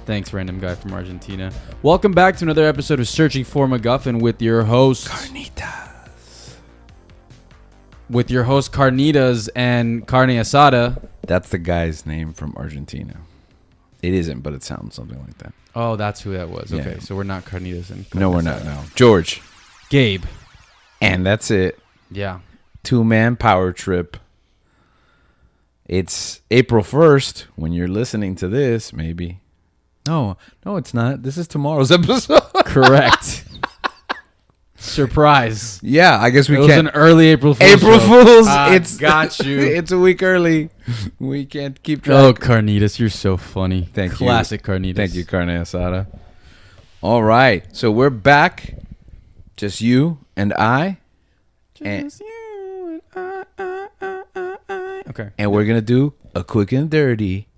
Thanks, random guy from Argentina. Welcome back to another episode of Searching for Mcguffin with your host Carnitas. With your host Carnitas and Carne Asada. That's the guy's name from Argentina. It isn't, but it sounds something like that. Oh, that's who that was. Okay, Yeah. so we're not Carnitas and Carne No, we're Asada. not. No, George. Gabe. And that's it. Yeah. 2-man power trip. It's April 1st when you're listening to this, maybe. No, it's not. This is tomorrow's episode. Correct. Surprise. Yeah, I guess we It was can't. an early April Fool's. April Fools. It's got you. It's a week early. We can't keep track. Oh, Carnitas, you're so funny. Thank you. Classic Carnitas. Thank you, Carne Asada. All right, so we're back. Just you and I. Just you and I. Okay. And we're going to do a quick and dirty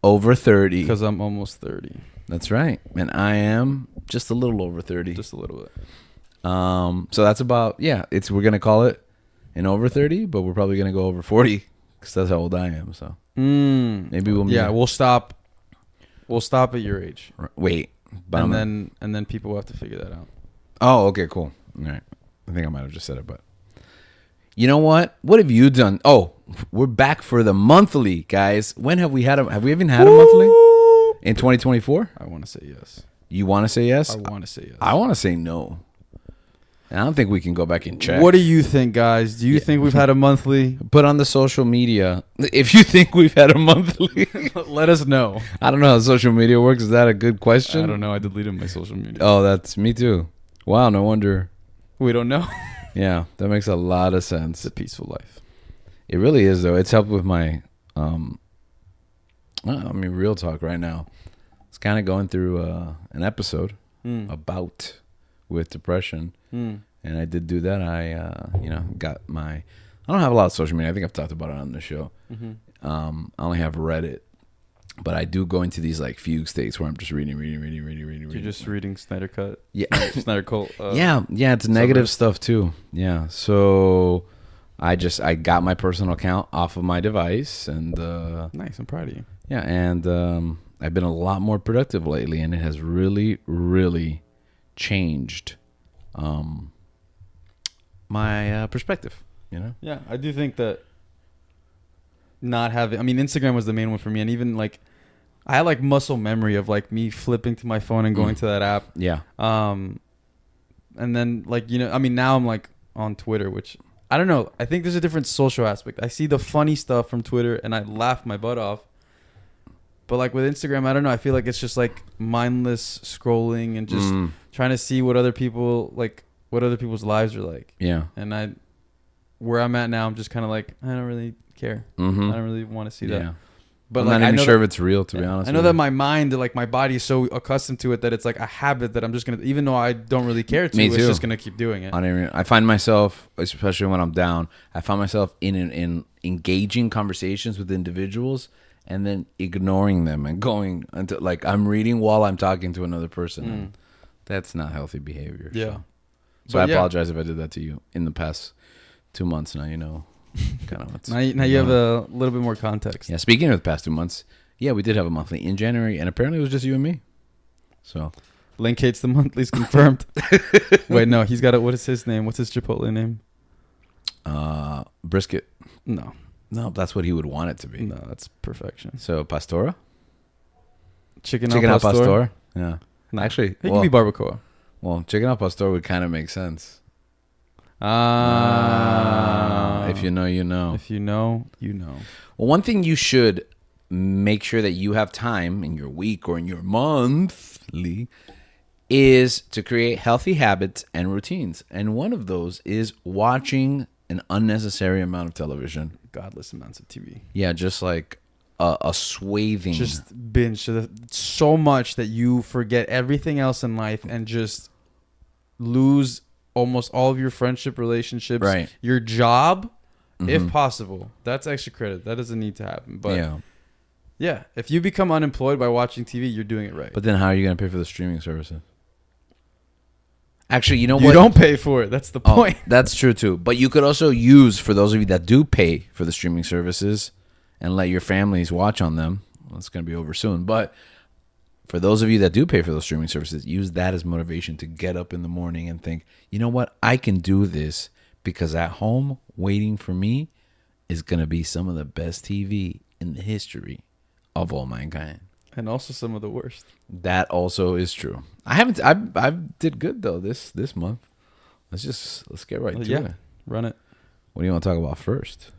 over 30. Because I'm almost 30. That's right. And I am just a little over 30. Just a little bit. So that's about, we're going to call it an over 30, but we're probably going to go over 40 because that's how old I am. So maybe we'll. Yeah, we'll stop. We'll stop at your age. Wait. And then people will have to figure that out. Oh, okay, cool. All right. I think I might have just said it, but you know what? What have you done? Oh, we're back for the monthly, guys. When have we had have we even had a monthly? In 2024? I want to say yes. You want to say yes? I want to say yes. I want to say no. And I don't think we can go back and check. What do you think, guys? Do you think we've had a monthly? Put on the social media. If you think we've had a monthly. Let us know. I don't know how social media works. Is that a good question? I don't know. I deleted my social media. Oh, that's me too. Wow, no wonder. We don't know. Yeah, that makes a lot of sense. It's a peaceful life. It really is, though. It's helped with my, real talk right now. It's kind of going through an episode about with depression. And I did do that. I got my, I don't have a lot of social media. I think I've talked about it on the show. I only have Reddit, but I do go into these like fugue states where I'm just reading. You're just reading Snyder Cut? Yeah. Snyder Cult? Yeah, it's negative stuff too. Yeah. So I got my personal account off of my device and nice. I'm proud of you. yeah, and I've been a lot more productive lately, and it has really, really changed my perspective, you know? Yeah, I do think that not having, Instagram was the main one for me. And even like, I had like muscle memory of like me flipping to my phone and going to that app. Yeah. And then like, now I'm like on Twitter, which I don't know. I think there's a different social aspect. I see the funny stuff from Twitter and I laugh my butt off. But like with Instagram, I don't know. I feel like it's just like mindless scrolling and just trying to see what other people's lives are like. Yeah. And where I'm at now, I'm just kind of like, I don't really care. I don't really want to see that. Yeah. But I'm like, not even sure if it's real, to be honest. I know that my mind, like my body is so accustomed to it that it's like a habit that I'm just going to, even though I don't really care to, Me it's too. just going to keep doing it. I find myself, especially when I'm down, I find myself in engaging conversations with individuals and then ignoring them and going until like I'm reading while I'm talking to another person. And that's not healthy behavior. Yeah. So I apologize if I did that to you in the past 2 months. Now you know kind of what's Now you have a little bit more context. Yeah. Speaking of the past 2 months, yeah, we did have a monthly in January, and apparently it was just you and me. So Link hates the monthlies confirmed. Wait, no, he's got it. What is his name? What's his Chipotle name? Brisket. No, That's what he would want it to be. no, that's perfection. So Pastora, Chicken chicken al al pastor. pastor. Yeah. No. Actually, It can be barbacoa. well, chicken al pastor would kind of make sense. If you know, you know. If you know, you know. Well, one thing you should make sure that you have time in your week or in your monthly is to create healthy habits and routines. And one of those is watching an unnecessary amount of television. Godless amounts of TV. Yeah, just like a swathing. Just binge so much that you forget everything else in life and just lose almost all of your friendship relationships, right? Your job, if possible. That's extra credit. That doesn't need to happen. But yeah, if you become unemployed by watching TV, you're doing it right. But then how are you going to pay for the streaming services? Actually, you know You what? don't pay for it. That's the Oh, point. that's true too. But you could also use, for those of you that do pay for the streaming services and let your families watch on them. Well, it's going to be over soon. But for those of you that do pay for those streaming services, use that as motivation to get up in the morning and think, you know what? I can do this because at home waiting for me is going to be some of the best TV in the history of all mankind. And also some of the worst. That also is true. I did good though this month. Let's get right to it. Run it. What do you want to talk about first?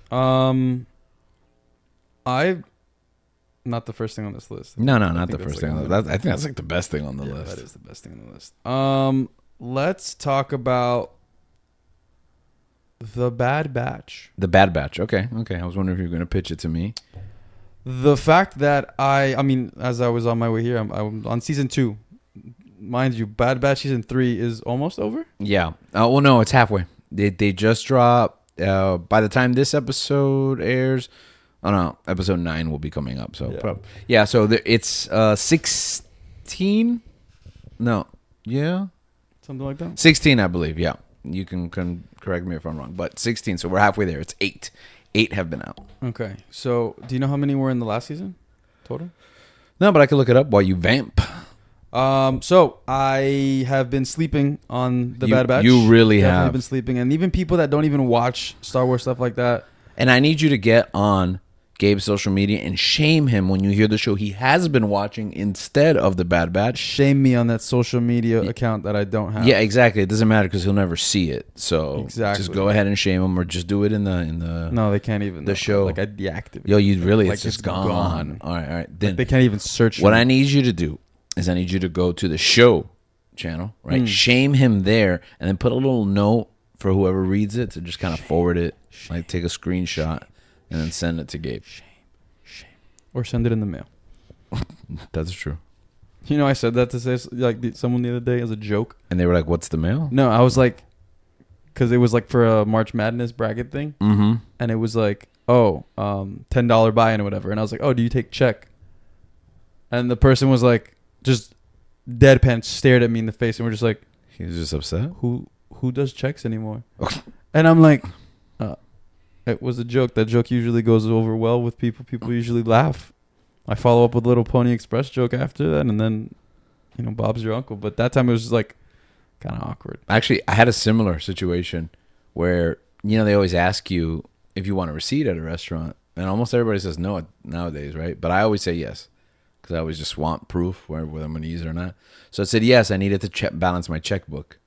Not the first thing on this list. No, not the first thing. I think that's like the best thing on the list. That is the best thing on the list. Let's talk about The Bad Batch. The Bad Batch. Okay. I was wondering if you were going to pitch it to me. The fact that I mean, as I was on my way here, I'm on season 2. Mind you, Bad Batch season 3 is almost over. Yeah. Well, no, it's halfway. They just dropped. By the time this episode airs, oh no, episode 9 will be coming up. So yeah. So it's 16. No. Yeah. Something like that. 16, I believe. Yeah. You can correct me if I'm wrong, but 16. So we're halfway there. It's 8. 8 have been out. Okay. So do you know how many were in the last season total? No, but I can look it up while you vamp. So I have been sleeping on the Bad Batch. You really Definitely have been sleeping, and even people that don't even watch Star Wars stuff like that. And I need you to get on Gabe's social media and shame him when you hear the show he has been watching instead of the Bad Batch. Shame me on that social media account that I don't have. Yeah, exactly. It doesn't matter because he'll never see it. So just go ahead and shame him, or just do it in the. No, they can't even. The show. Like I deactivate. Yo, you really? Like it's just gone. All right. Then like they can't even search. What I need you to do is I need you to go to the show channel, right? Shame him there, and then put a little note for whoever reads it to just kind of forward it, like take a screenshot, and then send it to Gabe. Shame. Or send it in the mail. That's true. You know, I said that to say like someone the other day as a joke, and they were like, "What's the mail?" No, I was like, because it was like for a March Madness bracket thing, and it was like, $10 buy-in or whatever, and I was like, oh, do you take check? And the person was like, just deadpan stared at me in the face, and we're just like, he was just upset. Who does checks anymore? And I'm like, it was a joke. That joke usually goes over well with people. People usually laugh. I follow up with a little Pony Express joke after that, and then, Bob's your uncle. But that time it was just like kind of awkward. Actually, I had a similar situation where, they always ask you if you want a receipt at a restaurant, and almost everybody says no nowadays, right? But I always say yes, because I always just want proof whether I'm going to use it or not. So I said yes. I needed to balance my checkbook,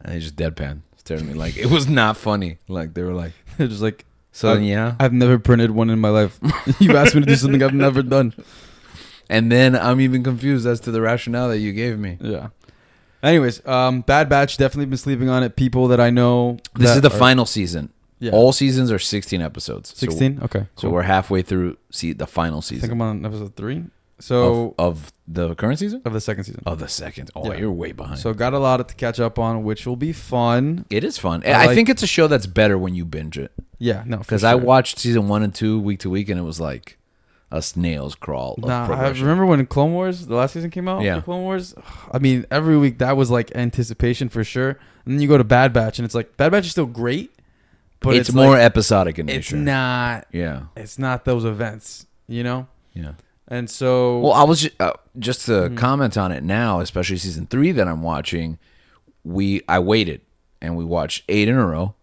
and they just deadpan stared at me like it was not funny. Like they were like, they're just like. So yeah, I've never printed one in my life. You've asked me to do something I've never done. And then I'm even confused as to the rationale that you gave me. Yeah. Anyways, Bad Batch, definitely been sleeping on it. People that I know. This is the final season. Yeah. All seasons are 16 episodes. 16? Okay. Cool. So we're halfway through the final season. I think I'm on episode 3. So of the current season? Of the second season. Of the second. Oh, yeah. You're way behind. So got a lot to catch up on, which will be fun. It is fun. I think it's a show that's better when you binge it. Yeah, no, because I watched season 1 and 2 week to week, and it was like a snail's crawl. I remember when Clone Wars, the last season came out. Yeah, Clone Wars. I mean, every week that was like anticipation for sure. And then you go to Bad Batch, and it's like Bad Batch is still great, but it's more episodic in nature. It's not. Yeah, it's not those events. Yeah. And so, well, I was just to comment on it now, especially season 3 that I'm watching. I waited and we watched 8 in a row.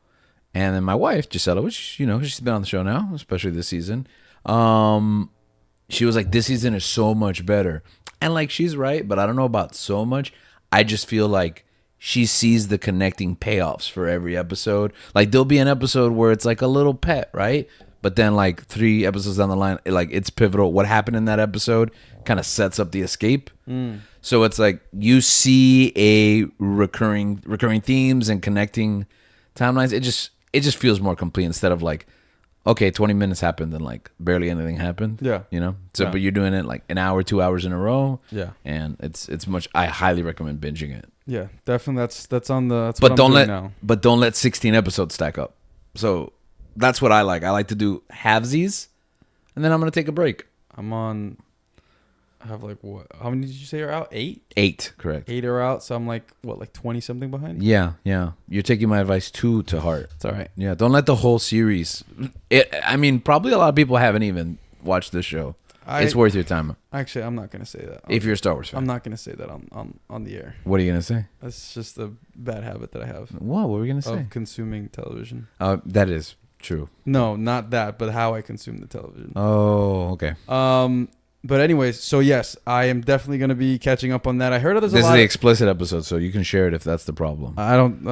And then my wife, Gisela, which, she's been on the show now, especially this season. She was like, this season is so much better. And like, she's right, but I don't know about so much. I just feel like she sees the connecting payoffs for every episode. Like there'll be an episode where it's like a little pet, right? But then like 3 episodes down the line, like it's pivotal. What happened in that episode kind of sets up the escape. So it's like you see a recurring themes and connecting timelines. It just feels more complete instead of like, okay, 20 minutes happened and like barely anything happened. Yeah. So, but you're doing it like an hour, 2 hours in a row. Yeah. And it's much, I highly recommend binging it. Yeah, definitely. That's on the, that's but what don't I'm doing let, now. But don't let 16 episodes stack up. So that's what I like. I like to do halvesies and then I'm going to take a break. I'm on have like what? How many did you say are out? 8? 8, correct. 8 are out. So I'm like what, like 20 something behind? Yeah. You're taking my advice to heart. It's all right. Yeah, don't let the whole series. I mean, probably a lot of people haven't even watched this show. It's worth your time. Actually, I'm not gonna say that. If you're a Star Wars fan. I'm not gonna say that on the air. What are you gonna say? That's just a bad habit that I have. What were we gonna say? Of consuming television. That is true. No, not that, but how I consume the television. Oh, okay. But anyways, so yes, I am definitely going to be catching up on that. I heard there's a lot. This is the explicit episode, so you can share it if that's the problem. I don't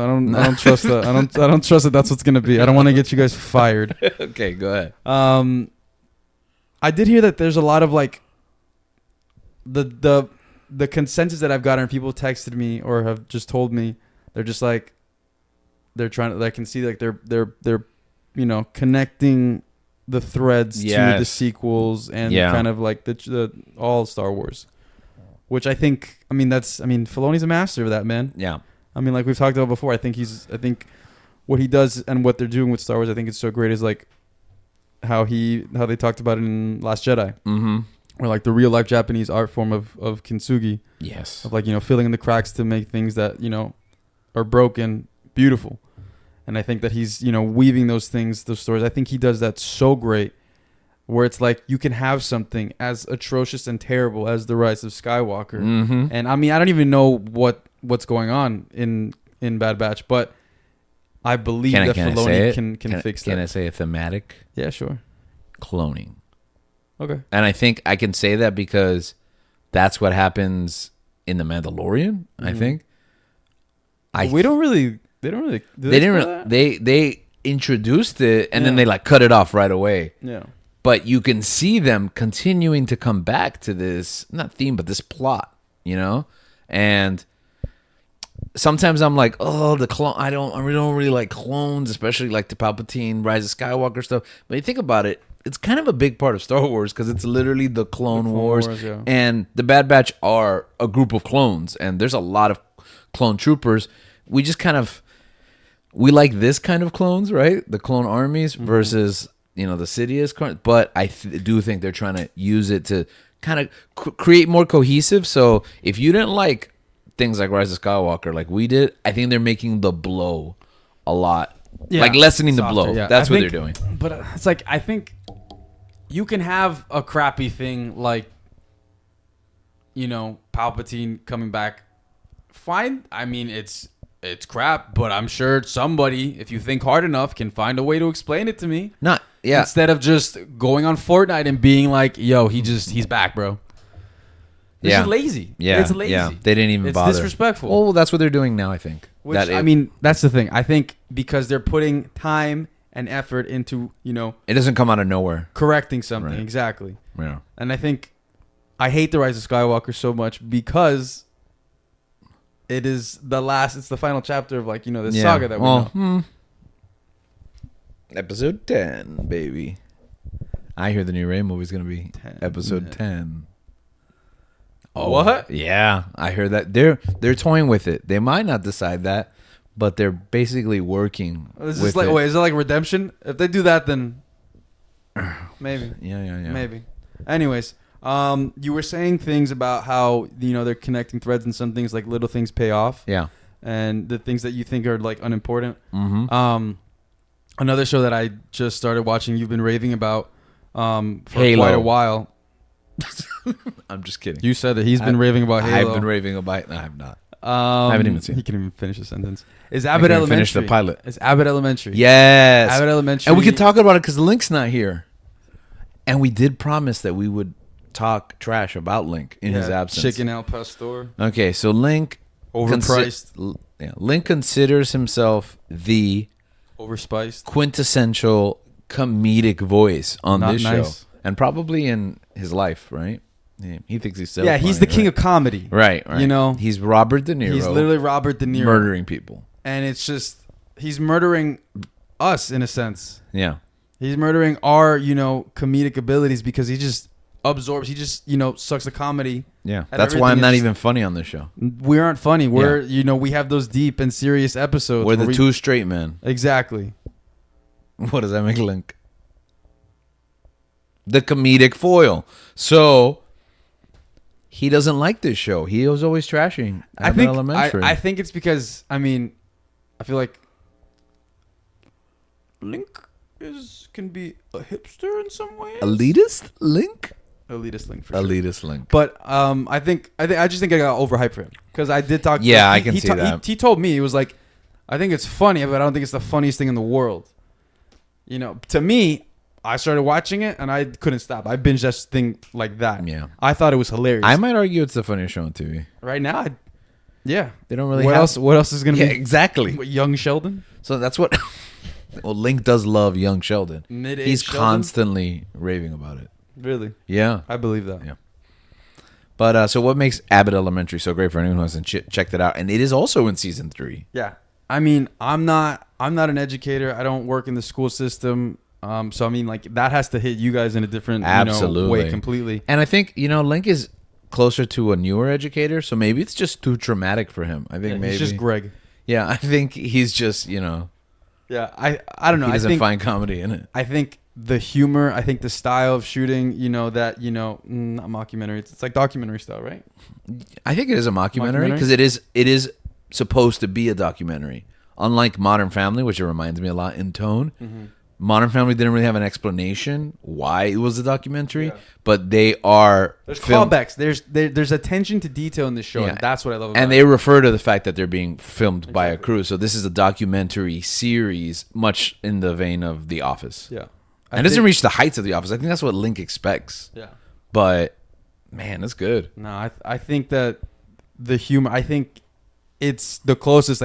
trust that. I don't trust that that's what's going to be. I don't want to get you guys fired. Okay, go ahead. I did hear that there's a lot of like the consensus that I've gotten. People texted me or have just told me they're just like they're trying to. I can see like they're connecting the threads to the sequels and kind of like the all Star Wars, which I think, Filoni's a master of that, man. Yeah. I mean, like we've talked about before, I think what he does and what they're doing with Star Wars, I think it's so great is like how they talked about it in Last Jedi. Mm-hmm. Or like the real life Japanese art form of kintsugi. Yes. Of like, filling in the cracks to make things that, are broken, beautiful. And I think that he's, weaving those stories. I think he does that so great where it's like you can have something as atrocious and terrible as The Rise of Skywalker. Mm-hmm. And I mean, I don't even know what's going on in Bad Batch, but I believe that Filoni can fix that. Can I say a thematic? Yeah, sure. Cloning. Okay. And I think I can say that because that's what happens in The Mandalorian, I think. They introduced it and then they like cut it off right away. Yeah. But you can see them continuing to come back to this, not theme, but this plot, And sometimes I'm like, oh, the clone. I don't really like clones, especially like the Palpatine, Rise of Skywalker stuff. But you think about it, it's kind of a big part of Star Wars because it's literally the Clone Wars. Yeah. And the Bad Batch are a group of clones, and there's a lot of clone troopers. We just we like this kind of clones, right? The clone armies versus, the Sidious. But I do think they're trying to use it to kind of create more cohesive. So if you didn't like things like Rise of Skywalker like we did, I think they're making the blow a lot. Yeah, like lessening the blow. Yeah. That's what they're doing. But it's like, I think you can have a crappy thing like, Palpatine coming back. Fine. I mean, it's crap, but I'm sure somebody, if you think hard enough, can find a way to explain it to me. Instead of just going on Fortnite and being like, yo, he's back, bro. This is lazy. Yeah. It's lazy. Yeah. They didn't even bother. It's disrespectful. Well, that's what they're doing now, I think. That's the thing. I think because they're putting time and effort into, it doesn't come out of nowhere. Correcting something. Right. Exactly. Yeah. And I think I hate The Rise of Skywalker so much because it's the final chapter of like, this saga that we know. Episode 10, baby. I hear the new Rey movie is going to be episode 10. Oh, what? Yeah, I heard that. They're toying with it. They might not decide that, but they're basically working with it. Wait, is it like redemption? If they do that, then maybe. Yeah. Maybe. Anyways, you were saying things about how they're connecting threads and some things like little things pay off. Yeah. And the things that you think are like unimportant. Mm-hmm. Another show that I just started watching, you've been raving about for Halo. quite a while. I'm just kidding. You said that he's been raving about Halo. I've been raving about. No, I have not. I haven't even seen. He can even finish a sentence. Is Abbott Elementary? Finish the pilot. Is Abbott Elementary? Yes. Abbott Elementary. And we can talk about it because Link's not here. And we did promise that we would talk trash about Link in his absence. Chicken al pastor. Okay, so Link overpriced. Link considers himself the overspiced quintessential comedic voice on Not this nice. show, and probably in his life, right? He thinks he's so funny, he's the king of comedy, right? He's Robert De Niro. He's literally Robert De Niro murdering people, and it's just he's murdering us in a sense. Yeah, he's murdering our comedic abilities because he just absorbs. He just sucks the comedy. Yeah, that's why I'm not even funny on this show. We aren't funny. We're we have those deep and serious episodes. We're the two straight men. Exactly. What does that make Link? The comedic foil. So he doesn't like this show. He was always trashing Abbott Elementary. I think it's because, I mean, I feel like Link can be a hipster in some ways. Elitist Link? Elitist Link for sure. Elitist Link. But I just think I got overhyped for him because I did talk. Yeah, I can see that. He told me, he was like, I think it's funny, but I don't think it's the funniest thing in the world. You know, to me, I started watching it and I couldn't stop. I binged that thing like that. Yeah, I thought it was hilarious. I might argue it's the funniest show on TV Right now, yeah. They don't really. What else is gonna be? Exactly. What, young Sheldon. So that's what. Well, Link does love young Sheldon. Mid-age He's Sheldon? Constantly raving about it. Really? Yeah, I believe that. Yeah. But so what makes Abbott Elementary so great for anyone who hasn't checked it out? And it is also in season 3. Yeah. I mean, I'm not an educator. I don't work in the school system. So I mean, like that has to hit you guys in a different way completely. And I think Link is closer to a newer educator, so maybe it's just too traumatic for him. I think maybe he's just Greg. Yeah, I think he's just Yeah, I don't know. He doesn't find comedy in it. I think the humor, I think the style of shooting, not mockumentary. It's like documentary style, right? I think it is a mockumentary because it is supposed to be a documentary. Unlike Modern Family, which it reminds me a lot in tone. Mm-hmm. Modern Family didn't really have an explanation why it was a documentary, but there's callbacks. There's attention to detail in this show, and that's what I love about it. And they refer to the fact that they're being filmed by a crew. So this is a documentary series, much in the vein of The Office. Yeah. And it doesn't reach the heights of The Office. I think that's what Link expects. Yeah. But, man, it's good. No, I think that the humor, I think it's the closest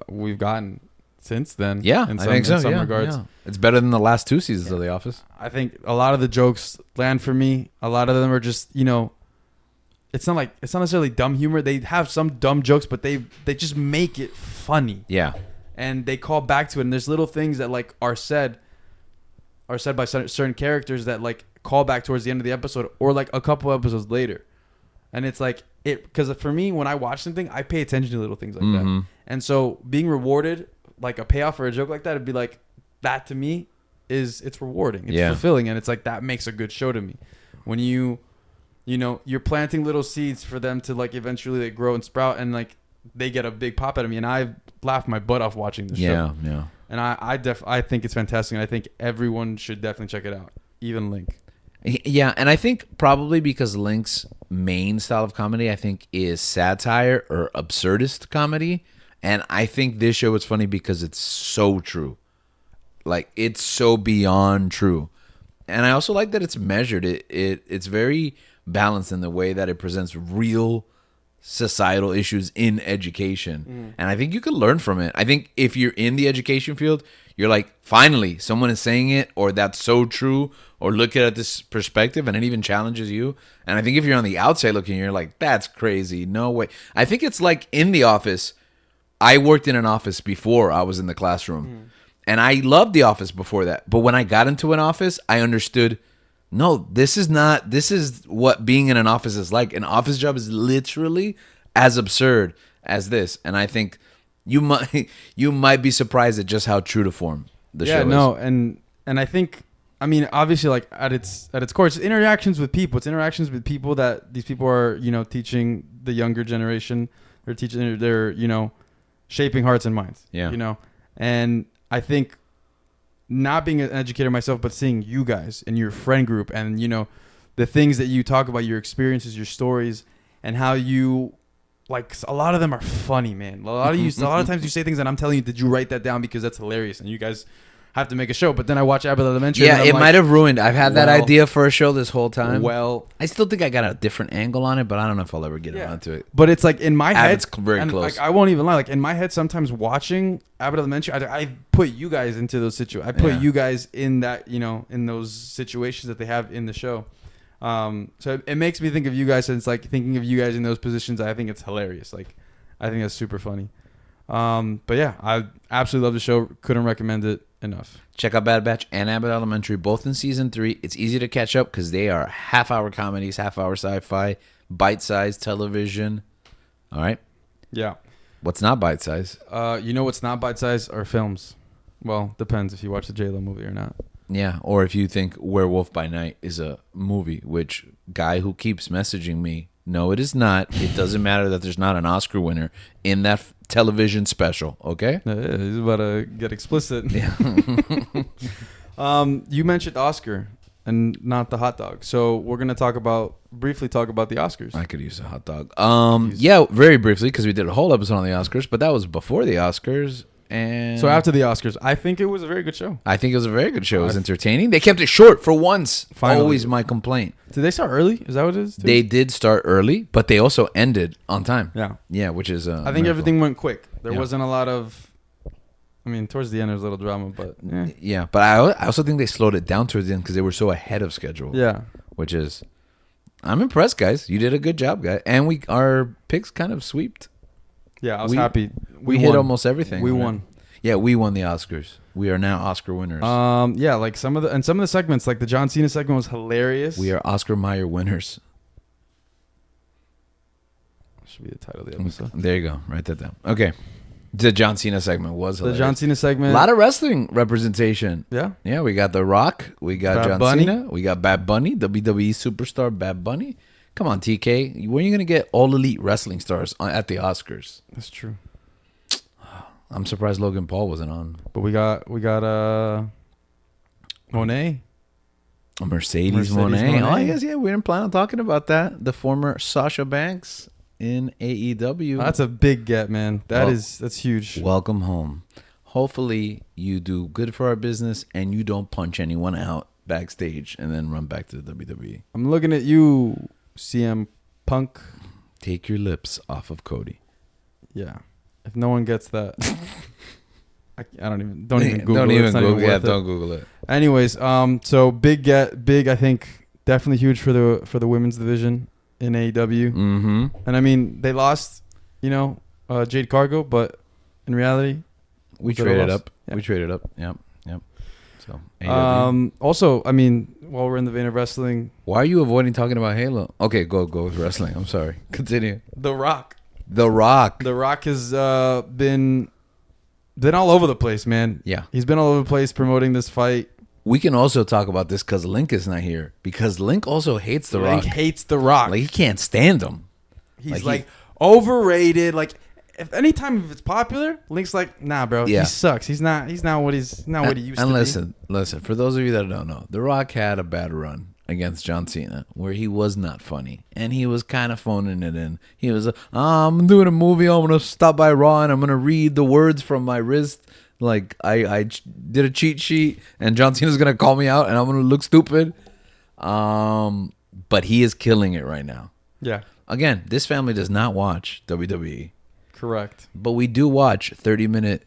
we've gotten since then. Yeah, I think so. In some regards. Yeah. It's better than the last 2 seasons of The Office. I think a lot of the jokes land for me. A lot of them are just, it's not necessarily dumb humor. They have some dumb jokes, but they just make it funny. Yeah. And they call back to it. And there's little things that like are said by certain characters that like call back towards the end of the episode or like a couple episodes later. And it's like because for me, when I watch something, I pay attention to little things like that. And so being rewarded, like a payoff for a joke like that, it'd be like, that to me it's rewarding. It's fulfilling. And it's like, that makes a good show to me. When you're planting little seeds for them to like eventually like grow and sprout and like they get a big pop out of me. And I laughed my butt off watching the show. Yeah. And I think it's fantastic. And I think everyone should definitely check it out. Even Link. Yeah. And I think probably because Link's main style of comedy, I think, is satire or absurdist comedy. And I think this show is funny because it's so true. Like, it's so beyond true. And I also like that it's measured. It's very balanced in the way that it presents real societal issues in education. And I think you can learn from it. I think if you're in the education field, you're like, finally, someone is saying it, or that's so true, or look at this perspective, and it even challenges you. And I think if you're on the outside looking, you're like, that's crazy. No way. I think it's like in The Office. I worked in an office before I was in the classroom. And I loved The Office before that. But when I got into an office, I understood, no, this is what being in an office is like. An office job is literally as absurd as this. And I think you might be surprised at just how true to form the show is. Yeah, no, and I think, I mean, obviously, like at its core, it's interactions with people. It's interactions with people that these people are, teaching the younger generation. They're teaching, they're, shaping hearts and minds. Yeah. And I think not being an educator myself, but seeing you guys and your friend group and, the things that you talk about, your experiences, your stories, and how you, like, a lot of them are funny, man. A lot of times you say things and I'm telling you, did you write that down? Because that's hilarious. And you guys have to make a show. But then I watch Abbott Elementary. Yeah, it might have ruined. I've had that idea for a show this whole time. Well, I still think I got a different angle on it, but I don't know if I'll ever get around to it. But it's like in my head, it's very close. Like, I won't even lie. Like in my head, sometimes watching Abbott Elementary, I put you guys into those situations. I put you guys in that, in those situations that they have in the show. So it makes me think of you guys. And it's like thinking of you guys in those positions. I think it's hilarious. Like, I think that's super funny. But yeah, I absolutely love the show. Couldn't recommend it enough. Check out Bad Batch and Abbott Elementary, both in season 3. It's easy to catch up because they are half-hour comedies, half-hour sci-fi, bite-sized television. All right? Yeah. What's not bite-sized? What's not bite-sized are films. Well, depends if you watch the J-Lo movie or not. Yeah, or if you think Werewolf by Night is a movie, which guy who keeps messaging me No, it is not. It doesn't matter that there's not an Oscar winner in that television special. Okay. Yeah, he's about to get explicit. Yeah. You mentioned Oscar and not the hot dog, so we're gonna briefly talk about the Oscars. I could use a hot dog. Yeah, very briefly because we did a whole episode on the Oscars, but that was before the Oscars. And So after the Oscars, I think it was a very good show. I think it was a very good show. It was entertaining. They kept it short for once. Finally. Always my complaint. Did they start early? Is that what it is? Too? They did start early, but they also ended on time. Yeah. Yeah, which is I think everything went quick. There Yeah. wasn't a lot of. I mean, towards the end there was a little drama, but Yeah, but I also think they slowed it down towards the end because they were so ahead of schedule. yeah. Which is, I'm impressed, guys. You did a good job, guys. And our picks kind of sweeped. Yeah, I was We- happy. We hit won. almost everything. We right? won. Yeah, we won the Oscars. We are now Oscar winners. Yeah, like some of the segments, like the John Cena segment was hilarious. We are Oscar Mayer winners. Should be the title of the episode. There you go. Write that down. Okay. The John Cena segment was The hilarious. John Cena A segment. lot of wrestling representation. Yeah. Yeah, we got The Rock. We got Bad John Bunny. Cena. We got Bad Bunny, WWE superstar Bad Bunny. Come on, TK. When are you going to get all elite wrestling stars at the Oscars? That's true. I'm surprised Logan Paul wasn't on. But we got Monet. Mercedes Moné. Oh, yes, yeah. We didn't plan on talking about that. The former Sasha Banks in AEW. That's a big get, man. That's huge. Welcome home. Hopefully you do good for our business and you don't punch anyone out backstage and then run back to the WWE. I'm looking at you, CM Punk. Take your lips off of Cody. Yeah. If no one gets that, I don't even Google it. Don't It's even not Google. Yeah, worth it. don't Google it. Anyways, so big. I think definitely huge for the women's division in AEW. Mm-hmm. And I mean, they lost, Jade Cargo, but in reality, We was it a traded loss? up. Yeah. We traded up. Yep. So AEW. Also, I mean, while we're in the vein of wrestling, Why are you avoiding talking about Halo? Okay, go with wrestling. I'm sorry. Continue. The Rock. The Rock. The Rock has been all over the place, man. Yeah. He's been all over the place promoting this fight. We can also talk about this because Link is not here. Because Link also hates The Link Rock. hates The Rock. Like, he can't stand him. He's like, overrated. Like, if anytime it's popular, Link's like, nah, bro. Yeah. He sucks. He's not what he used to And be. listen. For those of you that don't know, The Rock had a bad run against John Cena where he was not funny and he was kind of phoning it in. He was, I'm doing a movie. I'm gonna stop by Raw and I'm gonna read the words from my wrist. Like I did a cheat sheet and John Cena's gonna call me out and I'm gonna look stupid. But he is killing it right now. Yeah. Again, this family does not watch WWE. Correct. But we do watch 30-minute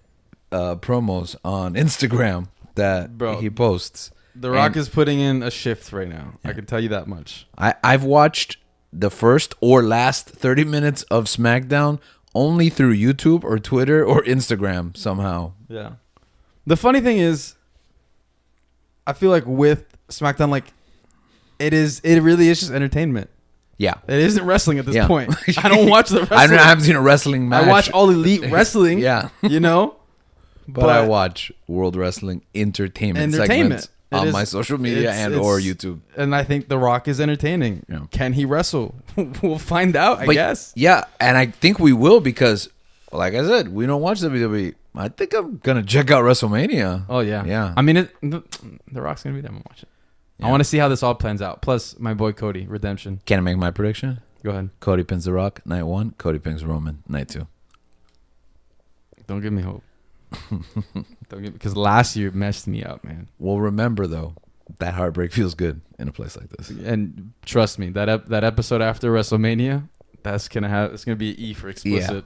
promos on Instagram that Bro, he posts. The Rock And is putting in a shift right now. I can tell you that much. I've watched the first or last 30 minutes of SmackDown only through YouTube or Twitter or Instagram somehow. Yeah. The funny thing is, I feel like with SmackDown, like it really is just entertainment. Yeah. It isn't wrestling at this Yeah. point. I don't watch the I wrestling. haven't seen a wrestling match. I watch all elite wrestling. Yeah. You know? But I watch World Wrestling entertainment segments It on is- my social media or YouTube. And I think The Rock is entertaining. Yeah. Can he wrestle? We'll find out, I guess. Yeah, and I think we will because, like I said, we don't watch WWE. I think I'm going to check out WrestleMania. Oh, yeah. Yeah. I mean, The Rock's going to be there. I'm going to watch it. Yeah. I want to see how this all plans out. Plus, my boy Cody, Redemption. Can I make my prediction? Go ahead. Cody pins The Rock, night 1. Cody pins Roman, night 2. Don't give me hope. Because last year messed me up, man. Well, remember, though, that heartbreak feels good in a place like this. And trust me, that episode after WrestleMania, it's gonna be an E for explicit.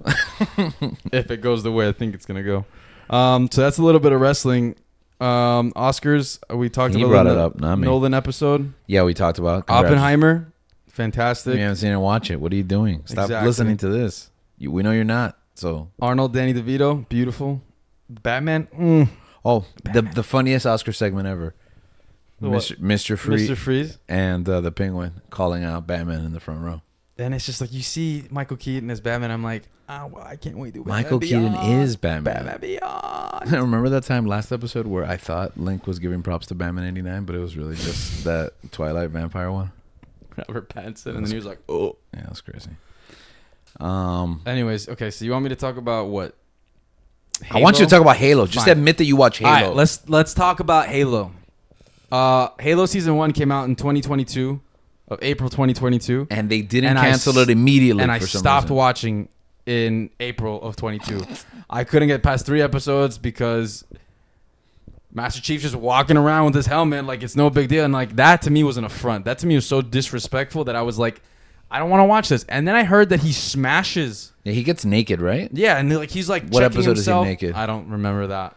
Yeah. If it goes the way I think it's gonna go. So that's a little bit of wrestling. Oscars, we talked You about brought in it the up, not me. Nolan episode. Yeah, we talked about it. Oppenheimer, If fantastic. you haven't seen it, watch it. What are you doing? Stop Exactly. listening to this. We know you're not. So, Arnold, Danny DeVito, beautiful. Batman, the funniest Oscar segment ever. The what? Mr. Freeze Mr. Freeze. and the Penguin calling out Batman in the front row. And it's just like you see Michael Keaton as Batman. I'm like, I can't wait to Michael Keaton is Batman. Batman Beyond. Remember that time last episode where I thought Link was giving props to Batman 89, but it was really just that Twilight vampire one? out of her pants, and then he was like, "Oh." Yeah, that's crazy. Anyways, okay. So you want me to talk about what? I want you to talk about Halo. Just Fine. admit that you watch Halo. All right, let's talk about Halo. Halo season 1 came out in 2022, of April 2022, and they didn't and cancel it immediately. And I for some stopped reason. watching in April of 22. I couldn't get past 3 episodes because Master Chief's just walking around with his helmet like it's no big deal, and like that to me was an affront. That to me was so disrespectful that I was like, I don't want to watch this. And then I heard that he smashes. Yeah, he gets naked, right? Yeah, and like he's like What checking episode himself. is he naked? I don't remember that.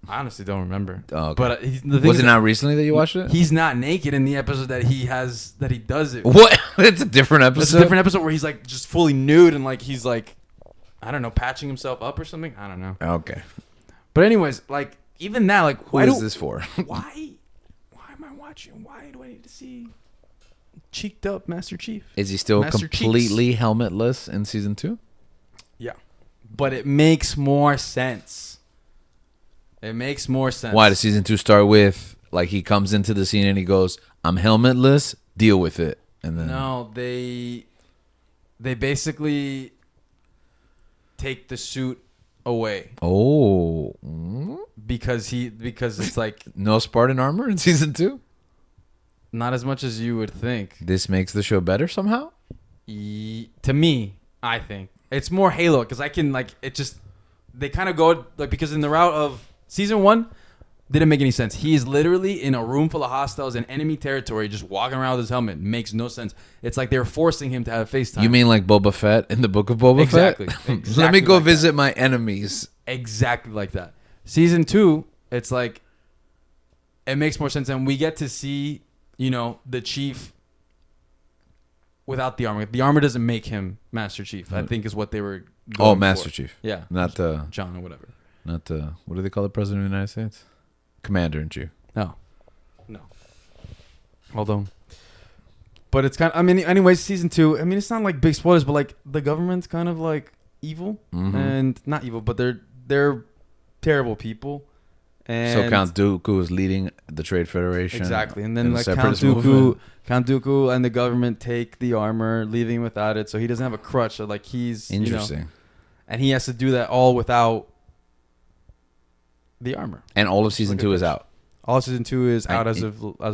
I honestly don't remember. Oh, okay. But the thing Was is it that not recently that you watched it? he's not naked in the episode that he does it. What? It's a different episode. It's a different episode where he's like just fully nude and like he's like, I don't know, patching himself up or something. I don't know. Okay. But anyways, like even now, like Who is this for? Why am I watching? Why do I need to see cheeked up Master Chief? Is he still Master completely helmetless in season 2? Yeah, but it makes more sense. It makes more sense. Why does season 2 start with like he comes into the scene and he goes, "I'm helmetless, deal with it," and then No, they basically take the suit away oh, because it's like no Spartan armor in season 2. not as much as you would think. This makes the show better somehow. To me, I think it's more Halo because I can like it just they kind of go like because in the route of season 1 didn't make any sense. He is literally in a room full of hostiles in enemy territory, just walking around with his helmet. Makes no sense. It's like they're forcing him to have FaceTime. You mean like Boba Fett in the Book of Boba Exactly. Fett? Exactly Let me go like visit my enemies. Exactly like that. Season 2, it's like it makes more sense, and we get to see, you know, the Chief without the armor. The armor doesn't make him Master Chief. I think is what they were. Going Master for. Chief. Yeah, Not the John or whatever. what do they call the president of the United States? Commander in Chief. No. Although, but it's kind of. I mean, anyways, season 2. I mean, it's not like big spoilers, but like the government's kind of like evil and not evil, but they're terrible people. And So Count Dooku is leading the Trade Federation. exactly, and then in the like Count separatist movement. Dooku and the government take the armor, leaving without it, so he doesn't have a crutch. So like he's Interesting. you know, and he has to do that all without the armor. And all of season Like 2 a is bitch. out. All of season 2 is out And- as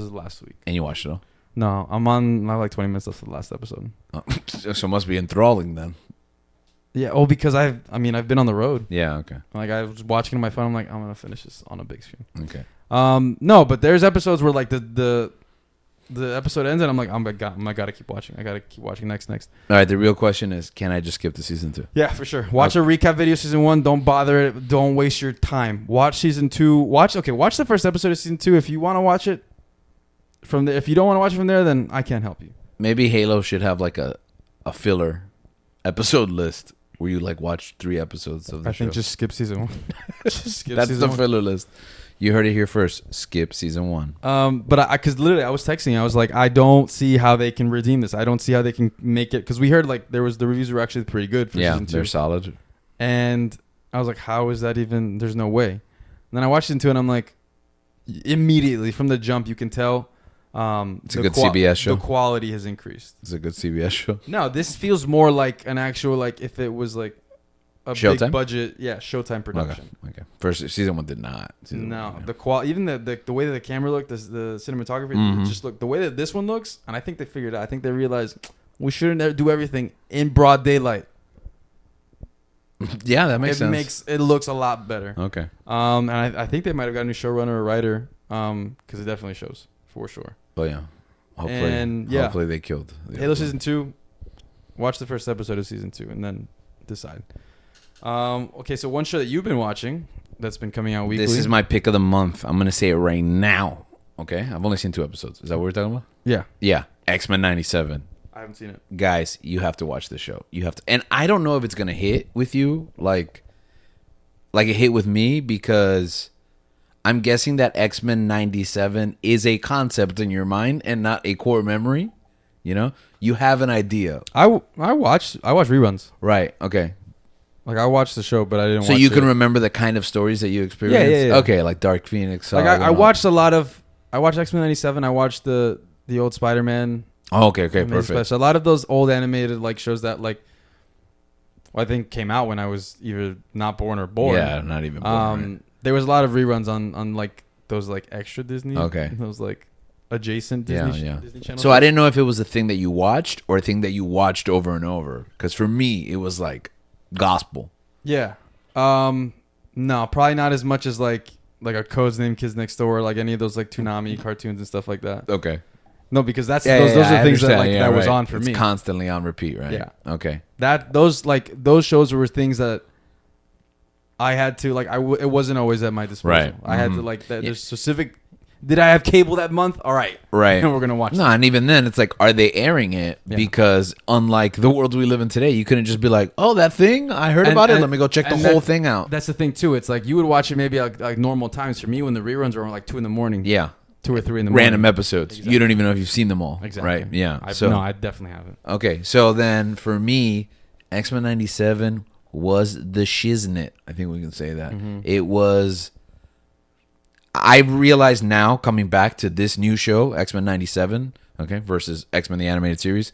of last week. And you watched it all? No, I have like 20 minutes left of the last episode. Oh, so it must be enthralling then. Yeah, oh, because I've been on the road. Yeah, okay. Like I was watching on my phone. I'm like, I'm gonna finish this on a big screen. Okay. No, but there's episodes where like the episode ends and I'm like, I gotta keep watching. I gotta keep watching next. All right, the real question is, can I just skip to season 2? Yeah, for sure. Watch a recap video season 1. Don't bother it. Don't waste your time. Watch season 2. Watch the first episode of season 2 if you want to watch it from there. If you don't want to watch it from there, then I can't help you. Maybe Halo should have like a filler episode list where you like watch 3 episodes of the I show. think just skip season 1. Just skip That's season the 1. filler list. You heard it here first. Skip season 1. But because literally I was texting, I was like, I don't see how they can redeem this. I don't see how they can make it, because we heard like the reviews were actually pretty good for season 2. They're solid. And I was like, how is that even? There's no way. And then I watched season 2 and I'm like, immediately from the jump you can tell. It's a good CBS show. The quality has increased. It's a good CBS show. No, this feels more like an actual, like if it was like a Showtime? big budget, Showtime production. Okay. First season 1 did not. No, the quality, even the way that the camera looked, the cinematography, Mhm. it just looked the way that this one looks, and I think they figured it out. I think they realized we shouldn't do everything in broad daylight. Yeah, that makes sense. It looks a lot better. Okay. And I think they might have got a new showrunner or writer, because it definitely shows for sure. But yeah. Hopefully they killed. Halo season 2. Watch the first episode of season 2 and then decide. Okay, so one show that you've been watching that's been coming out weekly. This is my pick of the month. I'm gonna say it right now. Okay, I've only seen 2 episodes. Is that what we're talking about? Yeah, Yeah, X-Men '97. I haven't seen it. Guys, you have to watch this show. You have to, and I don't know if it's gonna hit with you like it hit with me, because I'm guessing that X-Men '97 is a concept in your mind and not a core memory. You know, you have an idea, I watch reruns. right? Okay, Like I watched the show, but I didn't. so watch you can it. remember the kind of stories that you experienced. Yeah. Okay, like Dark Phoenix. Like I watched a lot of. I watched X-Men '97. I watched the old Spider-Man. Oh, okay, Animated perfect. Special. A lot of those old animated like shows that like, well, I think came out when I was either not born or born. Yeah, not even born. Right. There was a lot of reruns on like those like extra Disney. Okay. Those like adjacent Disney Channel. So I didn't know if it was a thing that you watched or a thing that you watched over and over. Because for me, it was like gospel. Yeah. No, probably not as much as like a Code's Name Kids Next Door, like any of those like Toonami cartoons and stuff like that. Okay. No, because those are the things that like that was on for me. It's constantly on repeat, right? Yeah. Okay. Those shows were things that I had to like. It wasn't always at my disposal. Right. I had to like. There's specific. Did I have cable that month? All right. Right. And we're gonna watch. No, and even then, it's like, are they airing it? Yeah. Because unlike the world we live in today, you couldn't just be like, oh, that thing, I heard about it. Let me go check the whole thing out. That's the thing too. It's like you would watch it maybe like normal times. For me, when the reruns were like 2 a.m. Yeah. 2 or 3 a.m. Random episodes. Exactly. You don't even know if you've seen them all. Exactly. Right. Yeah. No, I definitely haven't. Okay. So then for me, X-Men 97 was the shiznit. I think we can say that. Mm-hmm. It was. I realize now, coming back to this new show, X-Men 97, okay, versus X-Men the Animated Series,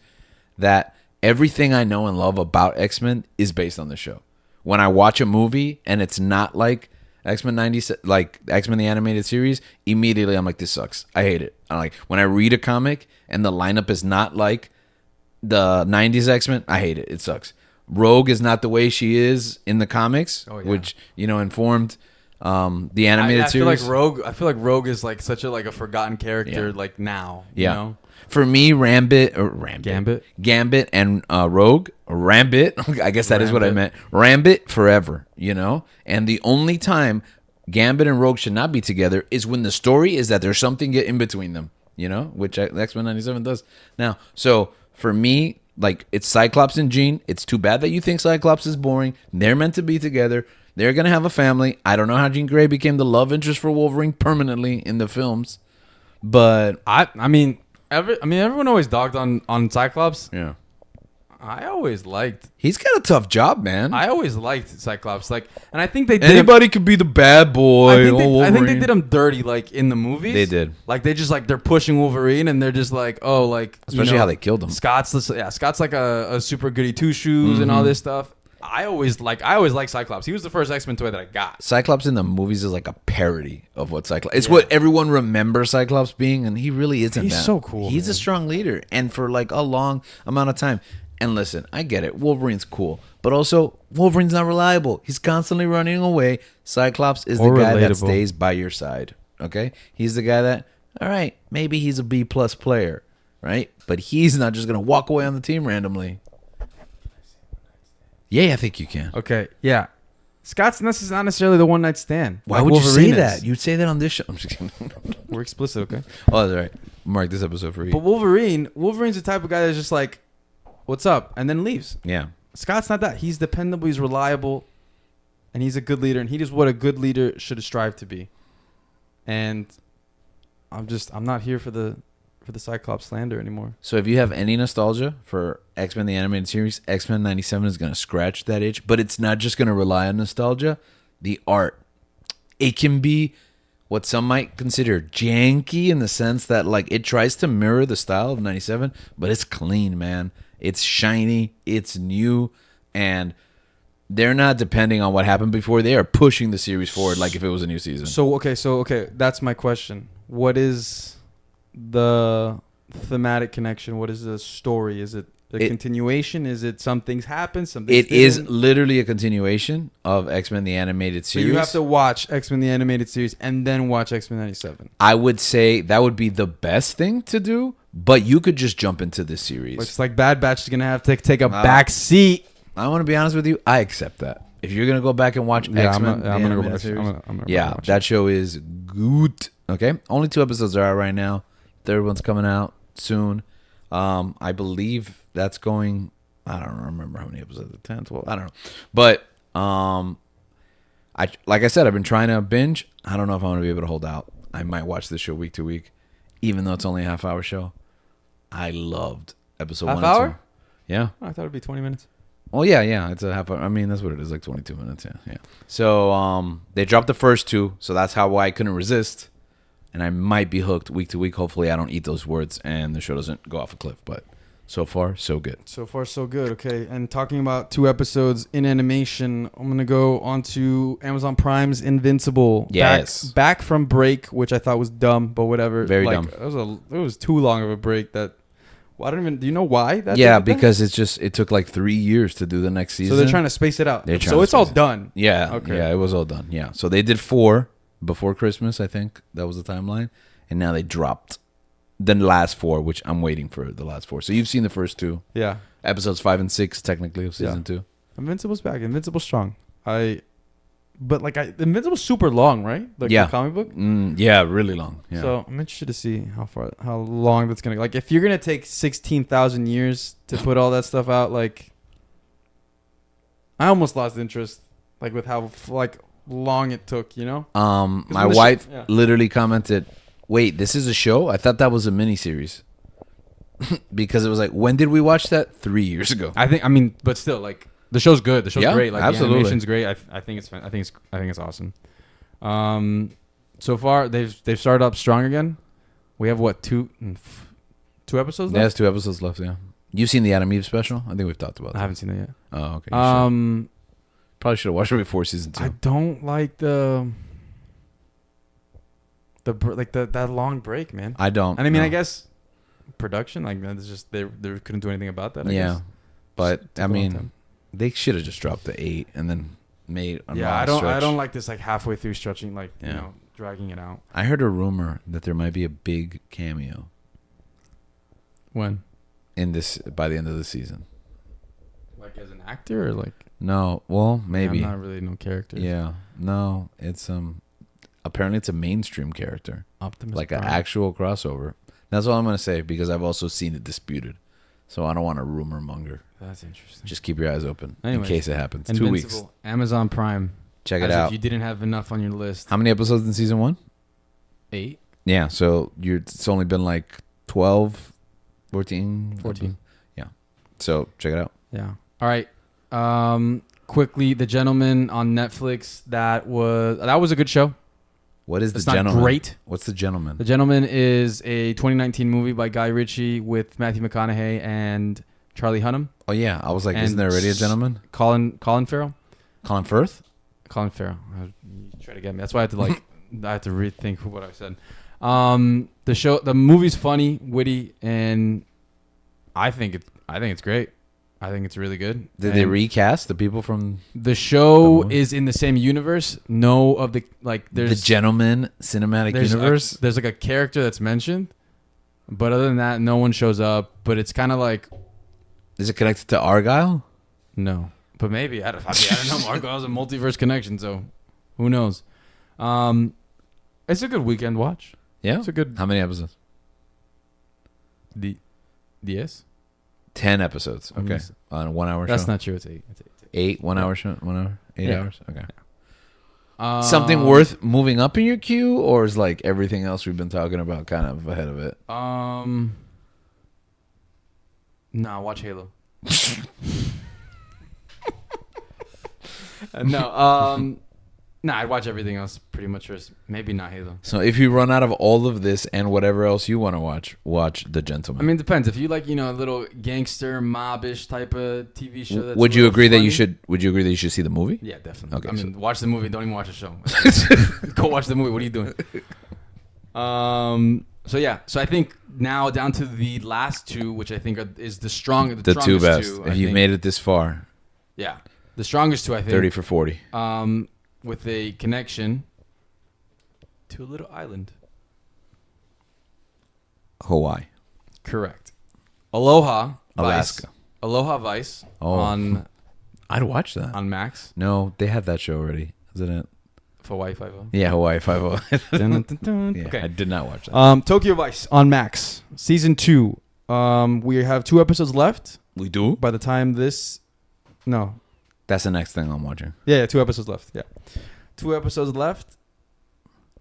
that everything I know and love about X-Men is based on the show. When I watch a movie and it's not like X-Men 97, like X-Men the Animated Series, immediately I'm like, this sucks. I hate it. I'm like, when I read a comic and the lineup is not like the 90s X-Men, I hate it. It sucks. Rogue is not the way she is in the comics, which, informed the animated series. I feel like Rogue is like such a forgotten character like now. You know? For me, Gambit and Rogue, Rambit, I guess that is what I meant. Rambit forever, And the only time Gambit and Rogue should not be together is when the story is that there's something in between them, which X-Men 97 does. Now, so for me, like, it's Cyclops and Jean. It's too bad that you think Cyclops is boring. They're meant to be together. They're going to have a family. I don't know how Jean Grey became the love interest for Wolverine permanently in the films. But I mean everyone always dogged on Cyclops. Yeah. I always liked. He's got a tough job, man. I always liked Cyclops. Like, and I think they did anybody could be the bad boy. I think they did him dirty, like in the movies. They did. Like they just they're pushing Wolverine, and they're just like, oh, like especially how they killed him. Scott's like a super goody two shoes and all this stuff. I always liked Cyclops. He was the first X-Men toy that I got. Cyclops in the movies is like a parody of what Cyclops. It's what everyone remembers Cyclops being, and he really isn't. He's so cool. He's a strong leader, and for like a long amount of time. And listen, I get it. Wolverine's cool, but also Wolverine's not reliable. He's constantly running away. Cyclops is the guy that stays by your side. Okay, he's the guy that. All right, maybe he's a B+ player, right? But he's not just gonna walk away on the team randomly. Yeah, I think you can. Okay, yeah. Scott's is not necessarily the one night stand. Why would Wolverine you say that? You'd say that on this show. I'm just kidding. We're explicit, okay? Oh, that's all right. Mark this episode for you. But Wolverine's the type of guy that's just like, what's up? And then leaves. Yeah. Scott's not that. He's dependable. He's reliable. And he's a good leader. And he is what a good leader should strive to be. And I'm not here for the Cyclops slander anymore. So if you have any nostalgia for X-Men the Animated Series, X-Men 97 is going to scratch that itch. But it's not just going to rely on nostalgia. The art. It can be what some might consider janky in the sense that like it tries to mirror the style of 97, but it's clean, man. It's shiny, it's new, and they're not depending on what happened before. They are pushing the series forward like if it was a new season. So okay, that's my question. What is the thematic connection? What is the story? Is it a continuation? Is it some things happen, some things It is literally a continuation of X-Men the Animated Series. So you have to watch X-Men the Animated Series and then watch X-Men 97. I would say that would be the best thing to do, but you could just jump into this series. It's like Bad Batch is going to have to take a back seat. I want to be honest with you. I accept that. If you're going to go back and watch X-Men I'm going to watch it. That show is good. Okay? Only 2 episodes are out right now. Third one's coming out soon. I believe that's going. I don't remember how many episodes. 10, 12. I don't know. But like I said, I've been trying to binge. I don't know if I'm going to be able to hold out. I might watch this show week to week, even though it's only a half-hour show. I loved episode 1 and 2. Half hour? Yeah. I thought it'd be 20 minutes. Well, yeah. It's a half hour. I mean, that's what it is, like 22 minutes. Yeah. So they dropped the first 2, so that's why I couldn't resist. and I might be hooked week to week. Hopefully, I don't eat those words and the show doesn't go off a cliff. But so far, so good. So far, so good. Okay, and talking about 2 episodes in animation, I'm gonna go on to Amazon Prime's Invincible. Yes. Back from break, which I thought was dumb, but whatever. Very dumb. It was too long of a break. That I don't even. Do you know why? Yeah, because it took like 3 years to do the next season. So they're trying to space it out. So it's all done. Yeah. Okay. Yeah, it was all done. Yeah. So they did 4 before Christmas. I think that was the timeline, and now they dropped the last 4, which I'm waiting for the last 4. So you've seen the first 2. Yeah. Episodes 5 and 6, technically, of season 2. Invincible's back. Invincible's strong. Invincible's super long, right? Like Yeah. the comic book. Yeah, really long. Yeah. So I'm interested to see how long that's gonna. Like, if you're gonna take 16,000 years to put all that stuff out, like, I almost lost interest, like with how long it took. You know. My wife literally commented, "Wait, this is a show? I thought that was a miniseries." Because it was like, when did we watch that? 3 years ago. I mean, but still, like, the show's good. The show's great. Like, absolutely. the animation's great. I think it's awesome. So far they've started up strong again. We have what, 2 episodes left? There's 2 episodes left. Yeah. You've seen the Adam Eve special? I think we've talked about that. I haven't seen that yet. Oh, okay. Probably should have watched it before season 2. I don't like that long break, man. I don't. And I mean, I guess production, like, that's just they couldn't do anything about that. I guess. But I mean, they should have just dropped the 8 and then made. I don't like this, like, halfway through stretching, like, you know, dragging it out. I heard a rumor that there might be a big cameo. When? By the end of the season. Like, as an actor, or like? No, well, maybe. I'm not really no characters. Yeah, no, it's apparently it's a mainstream character, Optimus like Prime. an actual crossover. That's all I'm gonna say, because I've also seen it disputed, so I don't want to rumor monger. That's interesting. Just keep your eyes open Anyways, in case it happens. Invincible, 2 weeks. Amazon Prime. Check it As out. if you didn't have enough on your list. How many episodes in season 1? 8. Yeah, so it's only been like 12, 14. Yeah. So check it out. Yeah. All right. Quickly, The Gentleman on Netflix. That was a good show. What is The It's Gentleman? not great. What's The Gentleman? The Gentleman is a 2019 movie by Guy Ritchie with Matthew McConaughey and Charlie Hunnam. Oh yeah, I was like, And isn't there already a gentleman? Colin Farrell. Colin Firth? Colin Farrell. You try to get me. That's why I had to rethink what I said. The movie's funny, witty, and I think it's great. I think it's really good. Did they recast the people from the show? Is in the same universe. No, of the there's The Gentleman cinematic universe? There's like a character that's mentioned, but other than that, no one shows up. But it's kind of like, is it connected to Argyle? No, but maybe I don't know. Marco has a multiverse connection, so who knows? It's a good weekend watch. Yeah, it's a good. How many episodes? Yes. 10 episodes. Okay. On a 1 hour show. That's not true. It's 8. It's 8 1 hour show. 1 hour. 8 hours. Okay. Yeah. Something worth moving up in your queue, or is like everything else we've been talking about kind of ahead of it? No, watch Halo. No, I'd watch everything else pretty much first. Maybe not Halo. So if you run out of all of this and whatever else you want to watch The Gentleman. I mean, it depends. If you like, a little gangster mob-ish type of TV show. That's would you agree funny, that you should? Would you agree that you should see the movie? Yeah, definitely. Okay, I mean, watch the movie. Don't even watch the show. Go watch the movie. What are you doing? So yeah. So I think now down to the last 2, which I think is the strongest. The 2 best. If you've made it this far. Yeah, the strongest 2, I think. 30 for 40. With a connection to a little island. Hawaii. Correct. Aloha. Alaska. Vice. Aloha Vice. Oh. I'd watch that. On Max. No, they have that show already, isn't it? Hawaii 5-0. Yeah, Hawaii 5-0. Yeah, okay. I did not watch that. Tokyo Vice on Max. Season 2. We have 2 episodes left. We do? By the time this... No. That's the next thing I'm watching. Yeah, 2 episodes left. Yeah. 2 episodes left.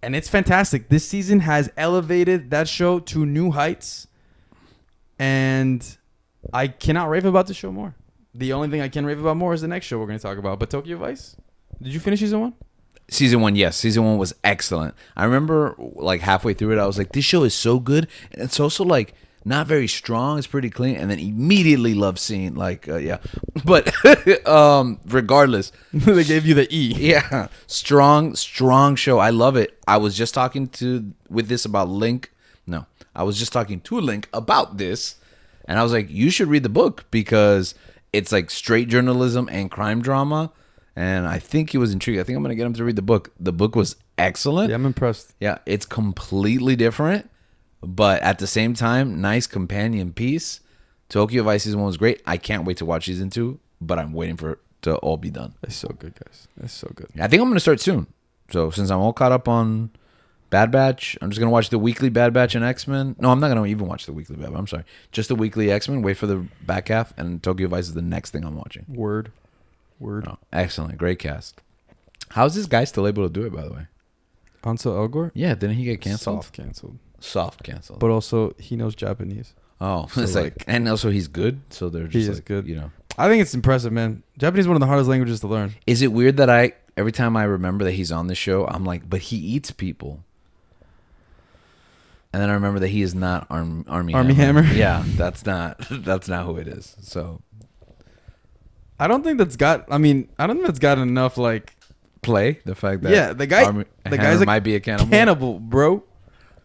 And it's fantastic. This season has elevated that show to new heights. And I cannot rave about the show more. The only thing I can rave about more is the next show we're going to talk about. But Tokyo Vice, did you finish season 1? Season 1, yes. Season 1 was excellent. I remember like halfway through it, I was like, this show is so good. And it's also like not very strong. It's pretty clean. And then immediately loved seeing like, yeah. But regardless. They gave you the E. Yeah. Strong show. I love it. I was just talking to Link about this. And I was like, you should read the book because it's like straight journalism and crime drama. And I think he was intrigued. I think I'm going to get him to read the book. The book was excellent. Yeah, I'm impressed. Yeah, it's completely different. But at the same time, nice companion piece. Tokyo Vice Season 1 was great. I can't wait to watch Season 2. But I'm waiting for it to all be done. It's so good, guys. It's so good. I think I'm going to start soon. So since I'm all caught up on Bad Batch, I'm just going to watch the weekly Bad Batch and X-Men. No, I'm not going to even watch the weekly Bad Batch. I'm sorry. Just the weekly X-Men. Wait for the back half. And Tokyo Vice is the next thing I'm watching. Word. Oh, excellent. Great cast. How's this guy still able to do it, by the way? Ansel Elgort? Yeah, didn't he get canceled? Soft canceled. But But also, he knows Japanese. oh, So, it's like, and also he's good, so they're just He is like, good. you know. I think it's impressive, man. Japanese is one of the hardest languages to learn. Is it weird that every time I remember that he's on the show, I'm like, but he eats people. And then I remember that he is not Army Hammer? Yeah, that's not who it is. So I don't think that's got enough, like... play the fact that Yeah, the guy's might be a cannibal. Cannibal, bro.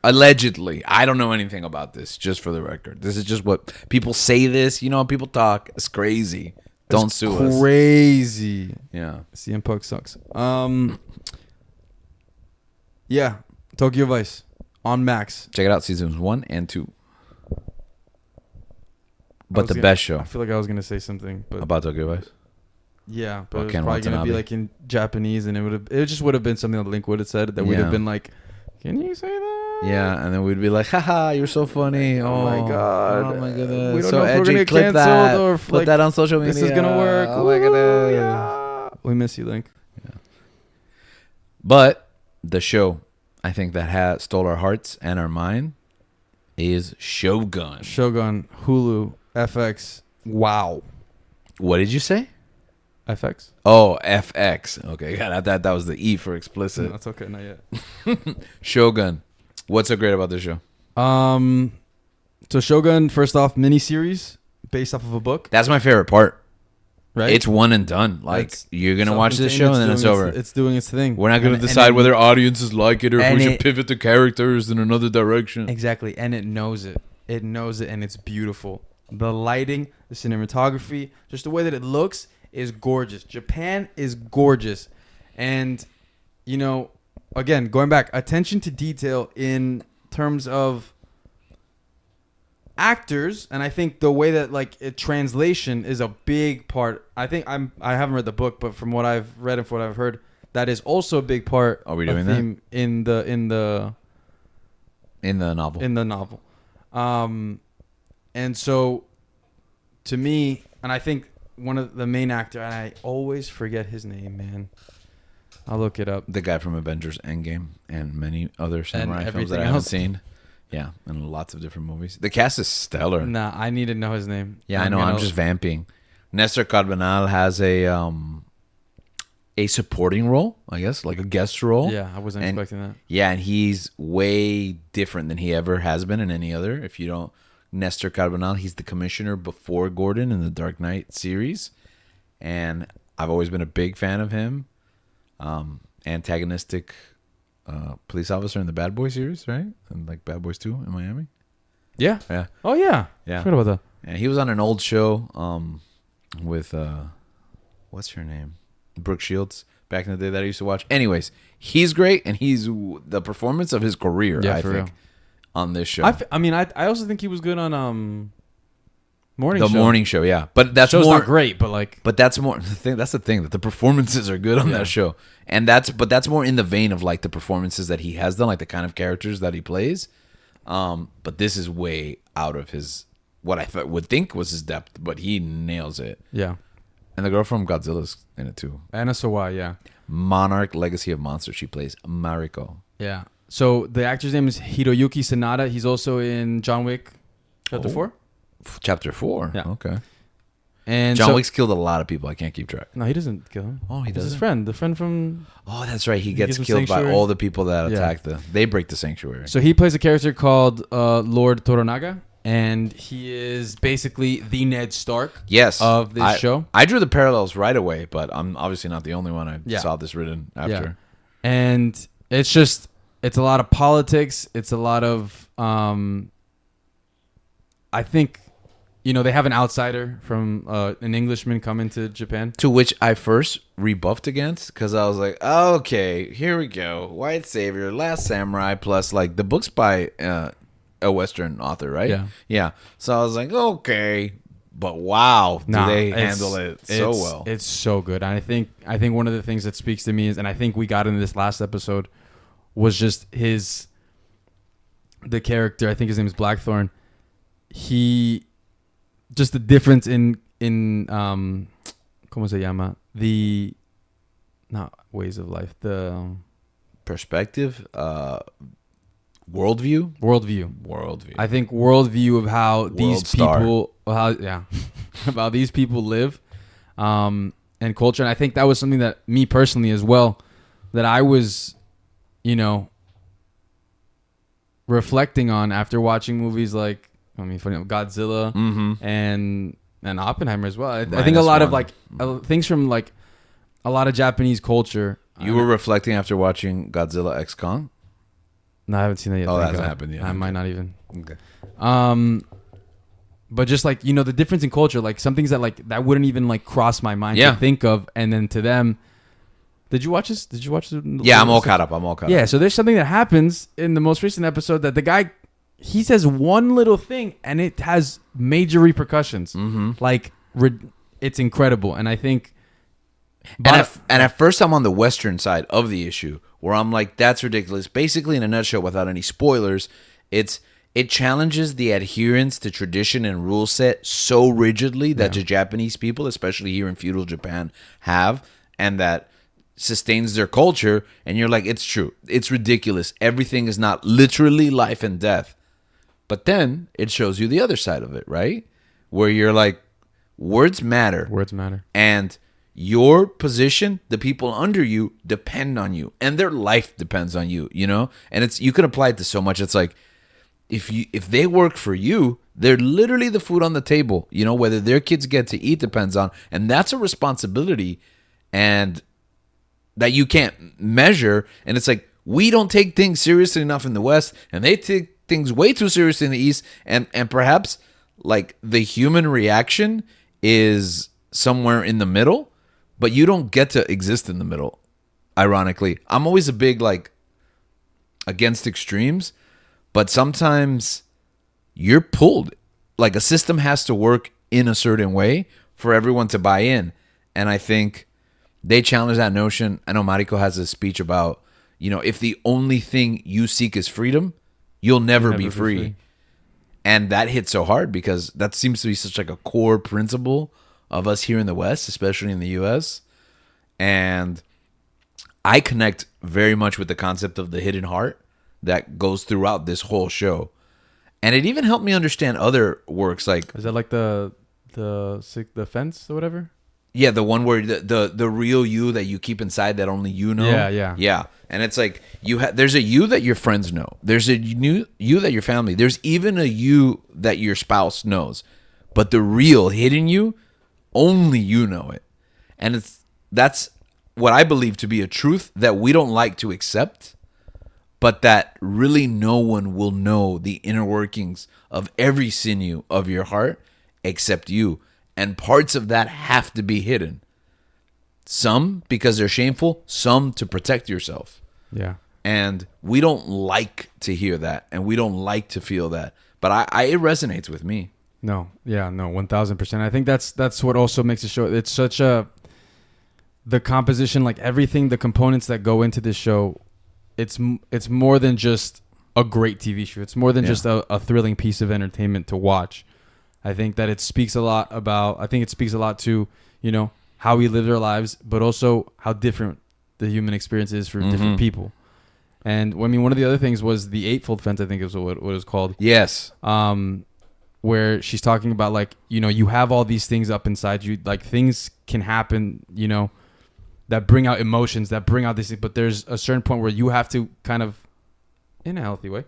Allegedly. I don't know anything about this, just for the record. This is just what people say this. You know, people talk. It's crazy. Don't sue us. Crazy. Yeah. CM Punk sucks. Yeah. Tokyo Vice. On Max. Check it out, seasons 1 and 2. But the best show I feel like I was going to say something. But about Tokyo Vice. yeah, but Or it was Ken probably going to be Watanabe. like in Japanese, and it just would have been something that Link would have said that would Yeah. have been like, can you say that? Yeah, and then we'd be like, haha, you're so funny. Oh my God. Oh my goodness. We don't so know if we're edgy. gonna get Clip that. canceled or if, Put like, that on social media. This is going to work. Oh my Woo, goodness. yeah. We miss you, Link. But the show, I think, that stole our hearts and our mind is Shogun. Shogun, Hulu, FX. Wow. What did you say? FX? Oh, FX. Okay, yeah, that was the E for explicit. No, that's okay. Not yet. Shogun. What's so great about this show? So Shogun, first off, miniseries based off of a book, That's my favorite part. right? It's one and done. Like, It's you're going to watch this show and then it's over. It's doing its thing. We're not going to And- decide and whether audiences like it or if and we should it- pivot the characters in another direction. Exactly, and it knows it. It knows it, and it's beautiful. The lighting, the cinematography, just the way that it looks is gorgeous. Japan is gorgeous. And, you know, again, going back, attention to detail in terms of actors, and I think the way that translation is a big part. I haven't read the book, but from what I've read and from what I've heard, that is also a big part. Are we doing that? In the novel? And so, to me, and I think one of the main actor, and I always forget his name, man. I'll look it up. The guy from Avengers Endgame and many other samurai films everything that I haven't else. seen. Yeah, and lots of different movies. The cast is stellar. Nah, I need to know his name. Yeah, I know. I'm just vamping. Nestor Carbonell has a supporting role, I guess, like a guest role. Yeah, I wasn't And- expecting that. Yeah, and he's way different than he ever has been in any other. If you don't, Nestor Carbonell, he's the commissioner before Gordon in the Dark Knight series, and I've always been a big fan of him. Antagonistic police officer in the Bad Boy series, right? And like Bad Boys 2 in Miami. Yeah. Yeah, Oh yeah. yeah. Forgot about that. And he was on an old show with what's her name? Brooke Shields back in the day that I used to watch. Anyways, he's great, and he's the performance of his career, Yeah, I for think, real. on this show. I also think he was good on Morning the Show. morning show, yeah. But that's Show's more not great, but like But that's more the thing. That's the thing, that the performances are good on Yeah. that show, and that's more in the vein of like the performances that he has done, like the kind of characters that he plays. But this is way out of his what I would think was his depth, but he nails it. yeah. And the girl from Godzilla's in it too. Anna Sawai, yeah. Monarch: Legacy of Monsters. She plays Mariko. Yeah. So the actor's name is Hiroyuki Sanada. He's also in John Wick Chapter Oh. 4. Chapter 4. Yeah. Okay. And John Wick's killed a lot of people. I can't keep track. No, he doesn't kill him. Oh, he It's doesn't? his friend. The friend from... Oh, that's right. He gives gets him killed by sanctuary. all the people that Yeah. attack they break the sanctuary. So he plays a character called Lord Toranaga. And he is basically the Ned Stark Yes. of this show. I drew the parallels right away, but I'm obviously not the only one. I saw this written after. Yeah. And it's a lot of politics. It's a lot of, I think, they have an outsider from an Englishman come into Japan. To which I first rebuffed against because I was like, oh, okay, here we go. White Savior, Last Samurai, plus like the book's by a Western author, right? Yeah. Yeah. So I was like, okay, but wow, do they handle it so well? It's so good. And I think one of the things that speaks to me is, and I think we got into this last episode, was just the character. I think his name is Blackthorn. Just the difference in ¿cómo se llama? Not ways of life. The Perspective, worldview. I think worldview of how these Star. people, of how these people live, and culture. And I think that was something that me personally as well, that I was, reflecting on after watching movies like, Godzilla and Oppenheimer as well. I think a lot of like things from like a lot of Japanese culture. You were reflecting after watching Godzilla X Kong? No, I haven't seen that yet. Oh, that hasn't happened yet. I might not even. Okay. But just like, the difference in culture, like some things that like that wouldn't even like cross my mind to think of, and then to them. Did you watch this? Yeah, I'm all caught up. Yeah, so there's something that happens in the most recent episode that the guy, he says one little thing and it has major repercussions. Mm-hmm. Like, it's incredible. And I think... And at first I'm on the Western side of the issue where I'm like, that's ridiculous. Basically, in a nutshell, without any spoilers, it challenges the adherence to tradition and rule set so rigidly that the Japanese people, especially here in feudal Japan, have, and that sustains their culture. And you're like, it's true. It's ridiculous. Everything is not literally life and death. But then it shows you the other side of it, right? Where you're like, words matter. Words matter. And your position, the people under you depend on you, and their life depends on you, And you can apply it to so much. It's like, if they work for you, they're literally the food on the table, whether their kids get to eat depends on, and that's a responsibility and that you can't measure. And it's like, we don't take things seriously enough in the West, and they take things way too seriously in the East, and perhaps like the human reaction is somewhere in the middle, but you don't get to exist in the middle. Ironically, I'm always a big like against extremes, but sometimes you're pulled. Like a system has to work in a certain way for everyone to buy in, and I think they challenge that notion. I know Mariko has a speech about, if the only thing you seek is freedom, you'll never be free. And that hits so hard because that seems to be such like a core principle of us here in the West, especially in the US. And I connect very much with the concept of the hidden heart that goes throughout this whole show. And it even helped me understand other works like... Is that like the fence or whatever? Yeah, the one where the real you that you keep inside that only you know. Yeah. And it's like there's a you that your friends know. There's a you that your family. There's even a you that your spouse knows. But the real hidden you, only you know it. And that's what I believe to be a truth that we don't like to accept, but that really no one will know the inner workings of every sinew of your heart except you. And parts of that have to be hidden. Some because they're shameful, some to protect yourself. Yeah. And we don't like to hear that, and we don't like to feel that. But it resonates with me. No. Yeah, no, 1,000%. I think that's what also makes the show. It's such the composition, like everything, the components that go into this show, it's more than just a great TV show. It's more than just a thrilling piece of entertainment to watch. I think that it speaks a lot to, how we live our lives, but also how different the human experience is for different people. And one of the other things was the Eightfold Fence, I think is what it was called. Yes. where she's talking about like, you know, you have all these things up inside you, like things can happen, you know, that bring out emotions, that bring out these things, but there's a certain point where you have to kind of, in a healthy way,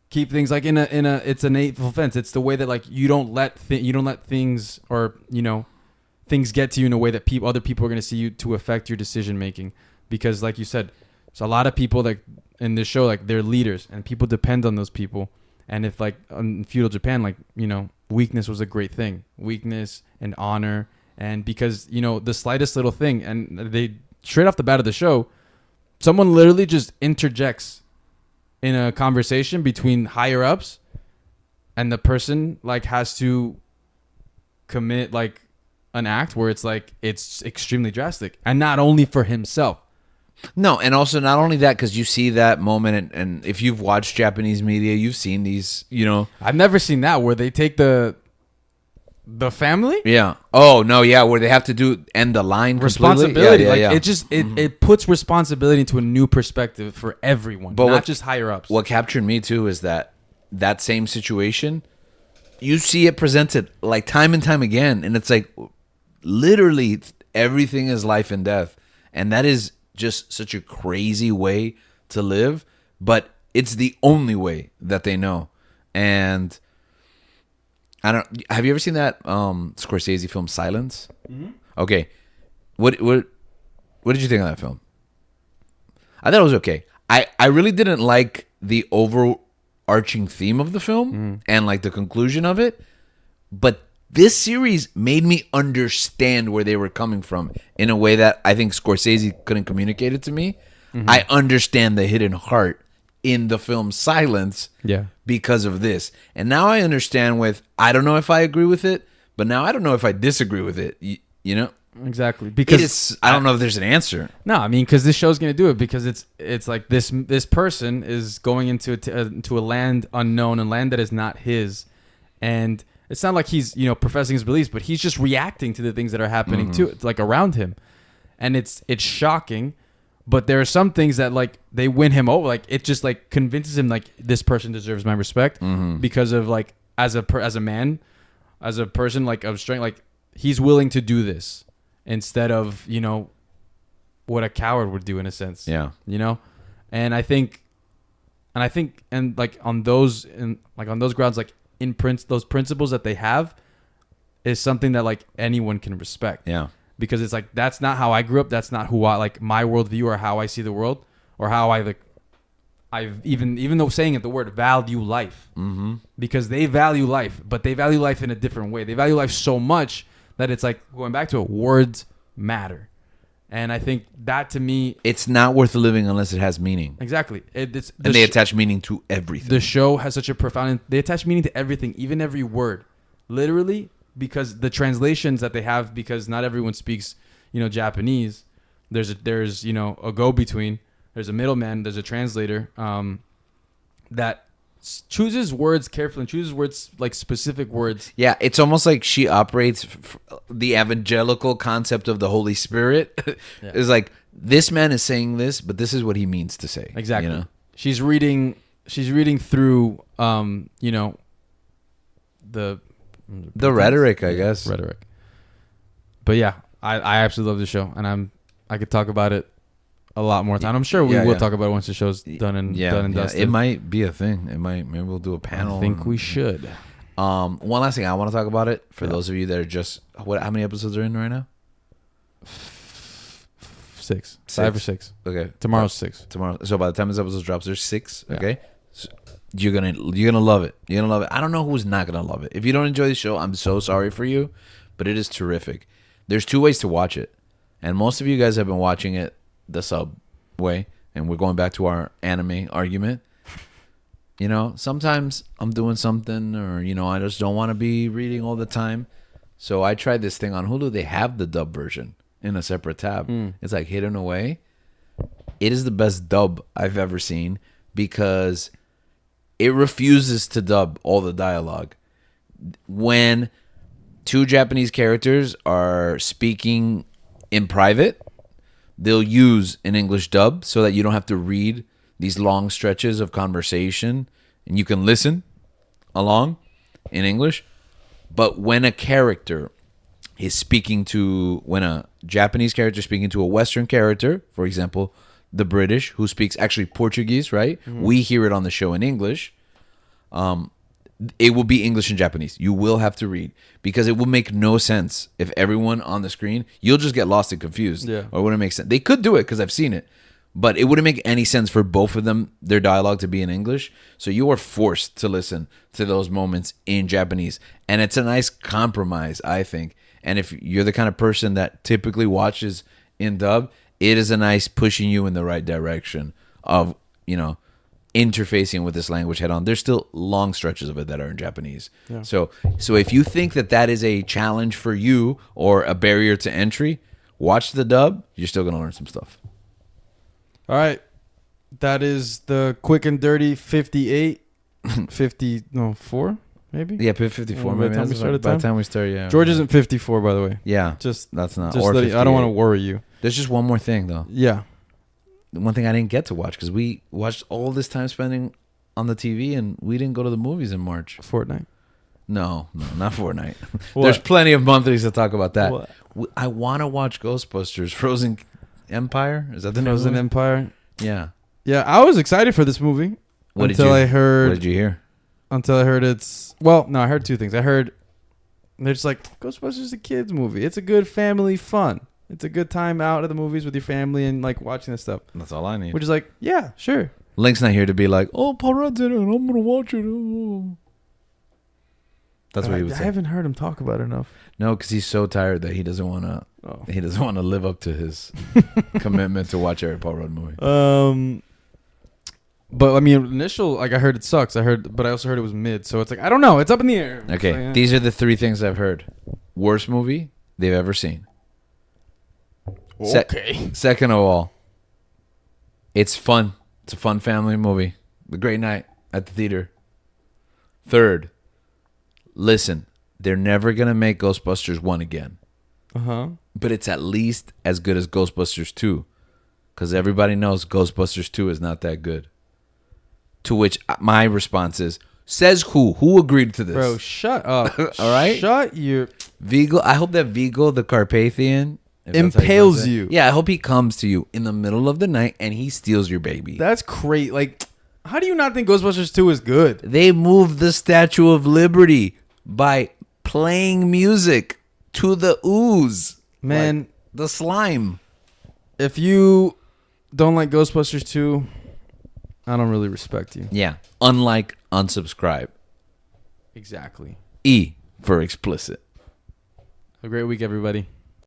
keep things like in a it's a hateful fence. It's the way that like you don't let things, or you know, things get to you in a way that other people are going to see you to affect your decision making, because like you said, so a lot of people like in this show, like they're leaders and people depend on those people. And if like in feudal Japan, like, you know, weakness was a great thing, weakness and honor. And because, you know, the slightest little thing, and they straight off the bat of the show, someone literally just interjects in a conversation between higher ups, and the person like has to commit like an act where it's like it's extremely drastic, and not only for himself. No, and also not only that, because you see that moment, and if you've watched Japanese media, you've seen these, you know. I've never seen that where they take the family. Yeah. Oh no. Yeah. Where they have to end the line. Responsibility. Yeah, like yeah. it just it puts responsibility into a new perspective for everyone, but not just higher ups. What captured me too is that same situation, you see it presented like time and time again, and it's like literally everything is life and death, and that is just such a crazy way to live, but it's the only way that they know. And have you ever seen that Scorsese film Silence? Mm-hmm. Okay. What did you think of that film? I thought it was okay. I really didn't like the overarching theme of the film and like the conclusion of it, but this series made me understand where they were coming from in a way that I think Scorsese couldn't communicate it to me. Mm-hmm. I understand the hidden heart in the film Silence because of this. And now I understand I don't know if I agree with it, but now I don't know if I disagree with it. You know? Exactly. Because I don't know if there's an answer. No, I mean, because this show's going to do it, because it's like this person is going into a land unknown, a land that is not his. And it's not like he's, you know, professing his beliefs, but he's just reacting to the things that are happening to it, like around him. And it's shocking. But there are some things that like they win him over. Like it just like convinces him like this person deserves my respect because of like as a man, as a person like of strength, like he's willing to do this instead of, you know, what a coward would do in a sense. Yeah. You know, and I think like on those grounds, like those principles that they have is something that like anyone can respect. Yeah. Because it's like, that's not how I grew up. That's not who I like, my worldview or how I see the world or how I like, I've even though saying it, the word value life, because they value life, but they value life in a different way. They value life so much that it's like going back to it, words matter. And I think that to me, it's not worth living unless it has meaning. Exactly. And they attach meaning to everything. The show has such a profound, they attach meaning to everything, even every word, literally. Because the translations that they have, because not everyone speaks, you know, Japanese. There's you know, a go-between. There's a middleman. There's a translator that chooses words carefully and chooses words like specific words. Yeah, it's almost like she operates the evangelical concept of the Holy Spirit. Is like, this man is saying this, but this is what he means to say. Exactly. You know? She's reading through, you know, the rhetoric, I guess. Rhetoric. But yeah, I absolutely love the show, and I could talk about it a lot more time. I'm sure we will talk about it once the show's done and dusted. It might be a thing. Maybe we'll do a panel. I think we should. One last thing I want to talk about it for those of you that are just how many episodes are in right now? 6. 5 or 6. Okay. Tomorrow's 6. Tomorrow. So by the time this episode drops, there's 6. Okay. So you're gonna love it. You're gonna love it. I don't know who's not gonna love it. If you don't enjoy the show, I'm so sorry for you, but it is terrific. There's 2 ways to watch it, and most of you guys have been watching it the sub way, and we're going back to our anime argument. You know, sometimes I'm doing something, or you know, I just don't want to be reading all the time. So I tried this thing on Hulu. They have the dub version in a separate tab. It's like hidden away. It is the best dub I've ever seen because it refuses to dub all the dialogue. When 2 Japanese characters are speaking in private, they'll use an English dub so that you don't have to read these long stretches of conversation and you can listen along. in English. But when a character is speaking to, when a Japanese character is speaking to a Western character, for example, the British, who speaks actually Portuguese, right? Mm-hmm. We hear it on the show in English. It will be English and Japanese. You will have to read because it will make no sense if everyone on the screen, you'll just get lost and confused. Yeah. Or it wouldn't make sense. They could do it because I've seen it, but it wouldn't make any sense for both of them, their dialogue to be in English. So you are forced to listen to those moments in Japanese. And it's a nice compromise, I think. And if you're the kind of person that typically watches in dub, it is a nice pushing you in the right direction of, interfacing with this language head on. There's still long stretches of it that are in Japanese. Yeah. So if you think that is a challenge for you or a barrier to entry, watch the dub. You're still going to learn some stuff. All right. That is the quick and dirty 58. 4 maybe? Yeah, 54 maybe. By the time we start, yeah. George isn't 54, by the way. Yeah. That's not. Or I don't want to worry you. There's just one more thing, though. Yeah. One thing I didn't get to watch because we watched all this time spending on the TV and we didn't go to the movies in March. Fortnite? No, not Fortnite. There's plenty of monthlies to talk about that. What? I want to watch Ghostbusters Frozen Empire. Is that the name? Frozen Empire? Yeah. Yeah, I was excited for this movie What did you hear? Until I heard I heard two things. I heard they're just like, Ghostbusters is a kid's movie. It's a good family fun. It's a good time out of the movies with your family and like watching this stuff. That's all I need. Which is like, yeah, sure. Link's not here to be like, oh, Paul Rudd did it. I'm going to watch it. Oh. That's what he was saying. I haven't heard him talk about it enough. No, because he's so tired that he doesn't want to. Oh. He doesn't want to live up to his commitment to watch every Paul Rudd movie. But I mean, I heard it sucks. But I also heard it was mid. So it's like, I don't know. It's up in the air. Okay, these are the three things I've heard. Worst movie they've ever seen. Okay. Second of all, it's fun. It's a fun family movie. A great night at the theater. Third, listen, they're never going to make Ghostbusters 1 again. Uh-huh. But it's at least as good as Ghostbusters 2. Because everybody knows Ghostbusters 2 is not that good. To which my response is, says who? Who agreed to this? Bro, shut up. All right? Shut your... Vigo, I hope that Vigo, the Carpathian... impales you. Yeah, I hope he comes to you in the middle of the night and he steals your baby. That's great. Like, how do you not think Ghostbusters 2 is good? They moved the Statue of Liberty by playing music to the ooze. Man. Like the slime. If you don't like Ghostbusters 2, I don't really respect you. Yeah. Unlike unsubscribe. Exactly. E for explicit. Have a great week, everybody.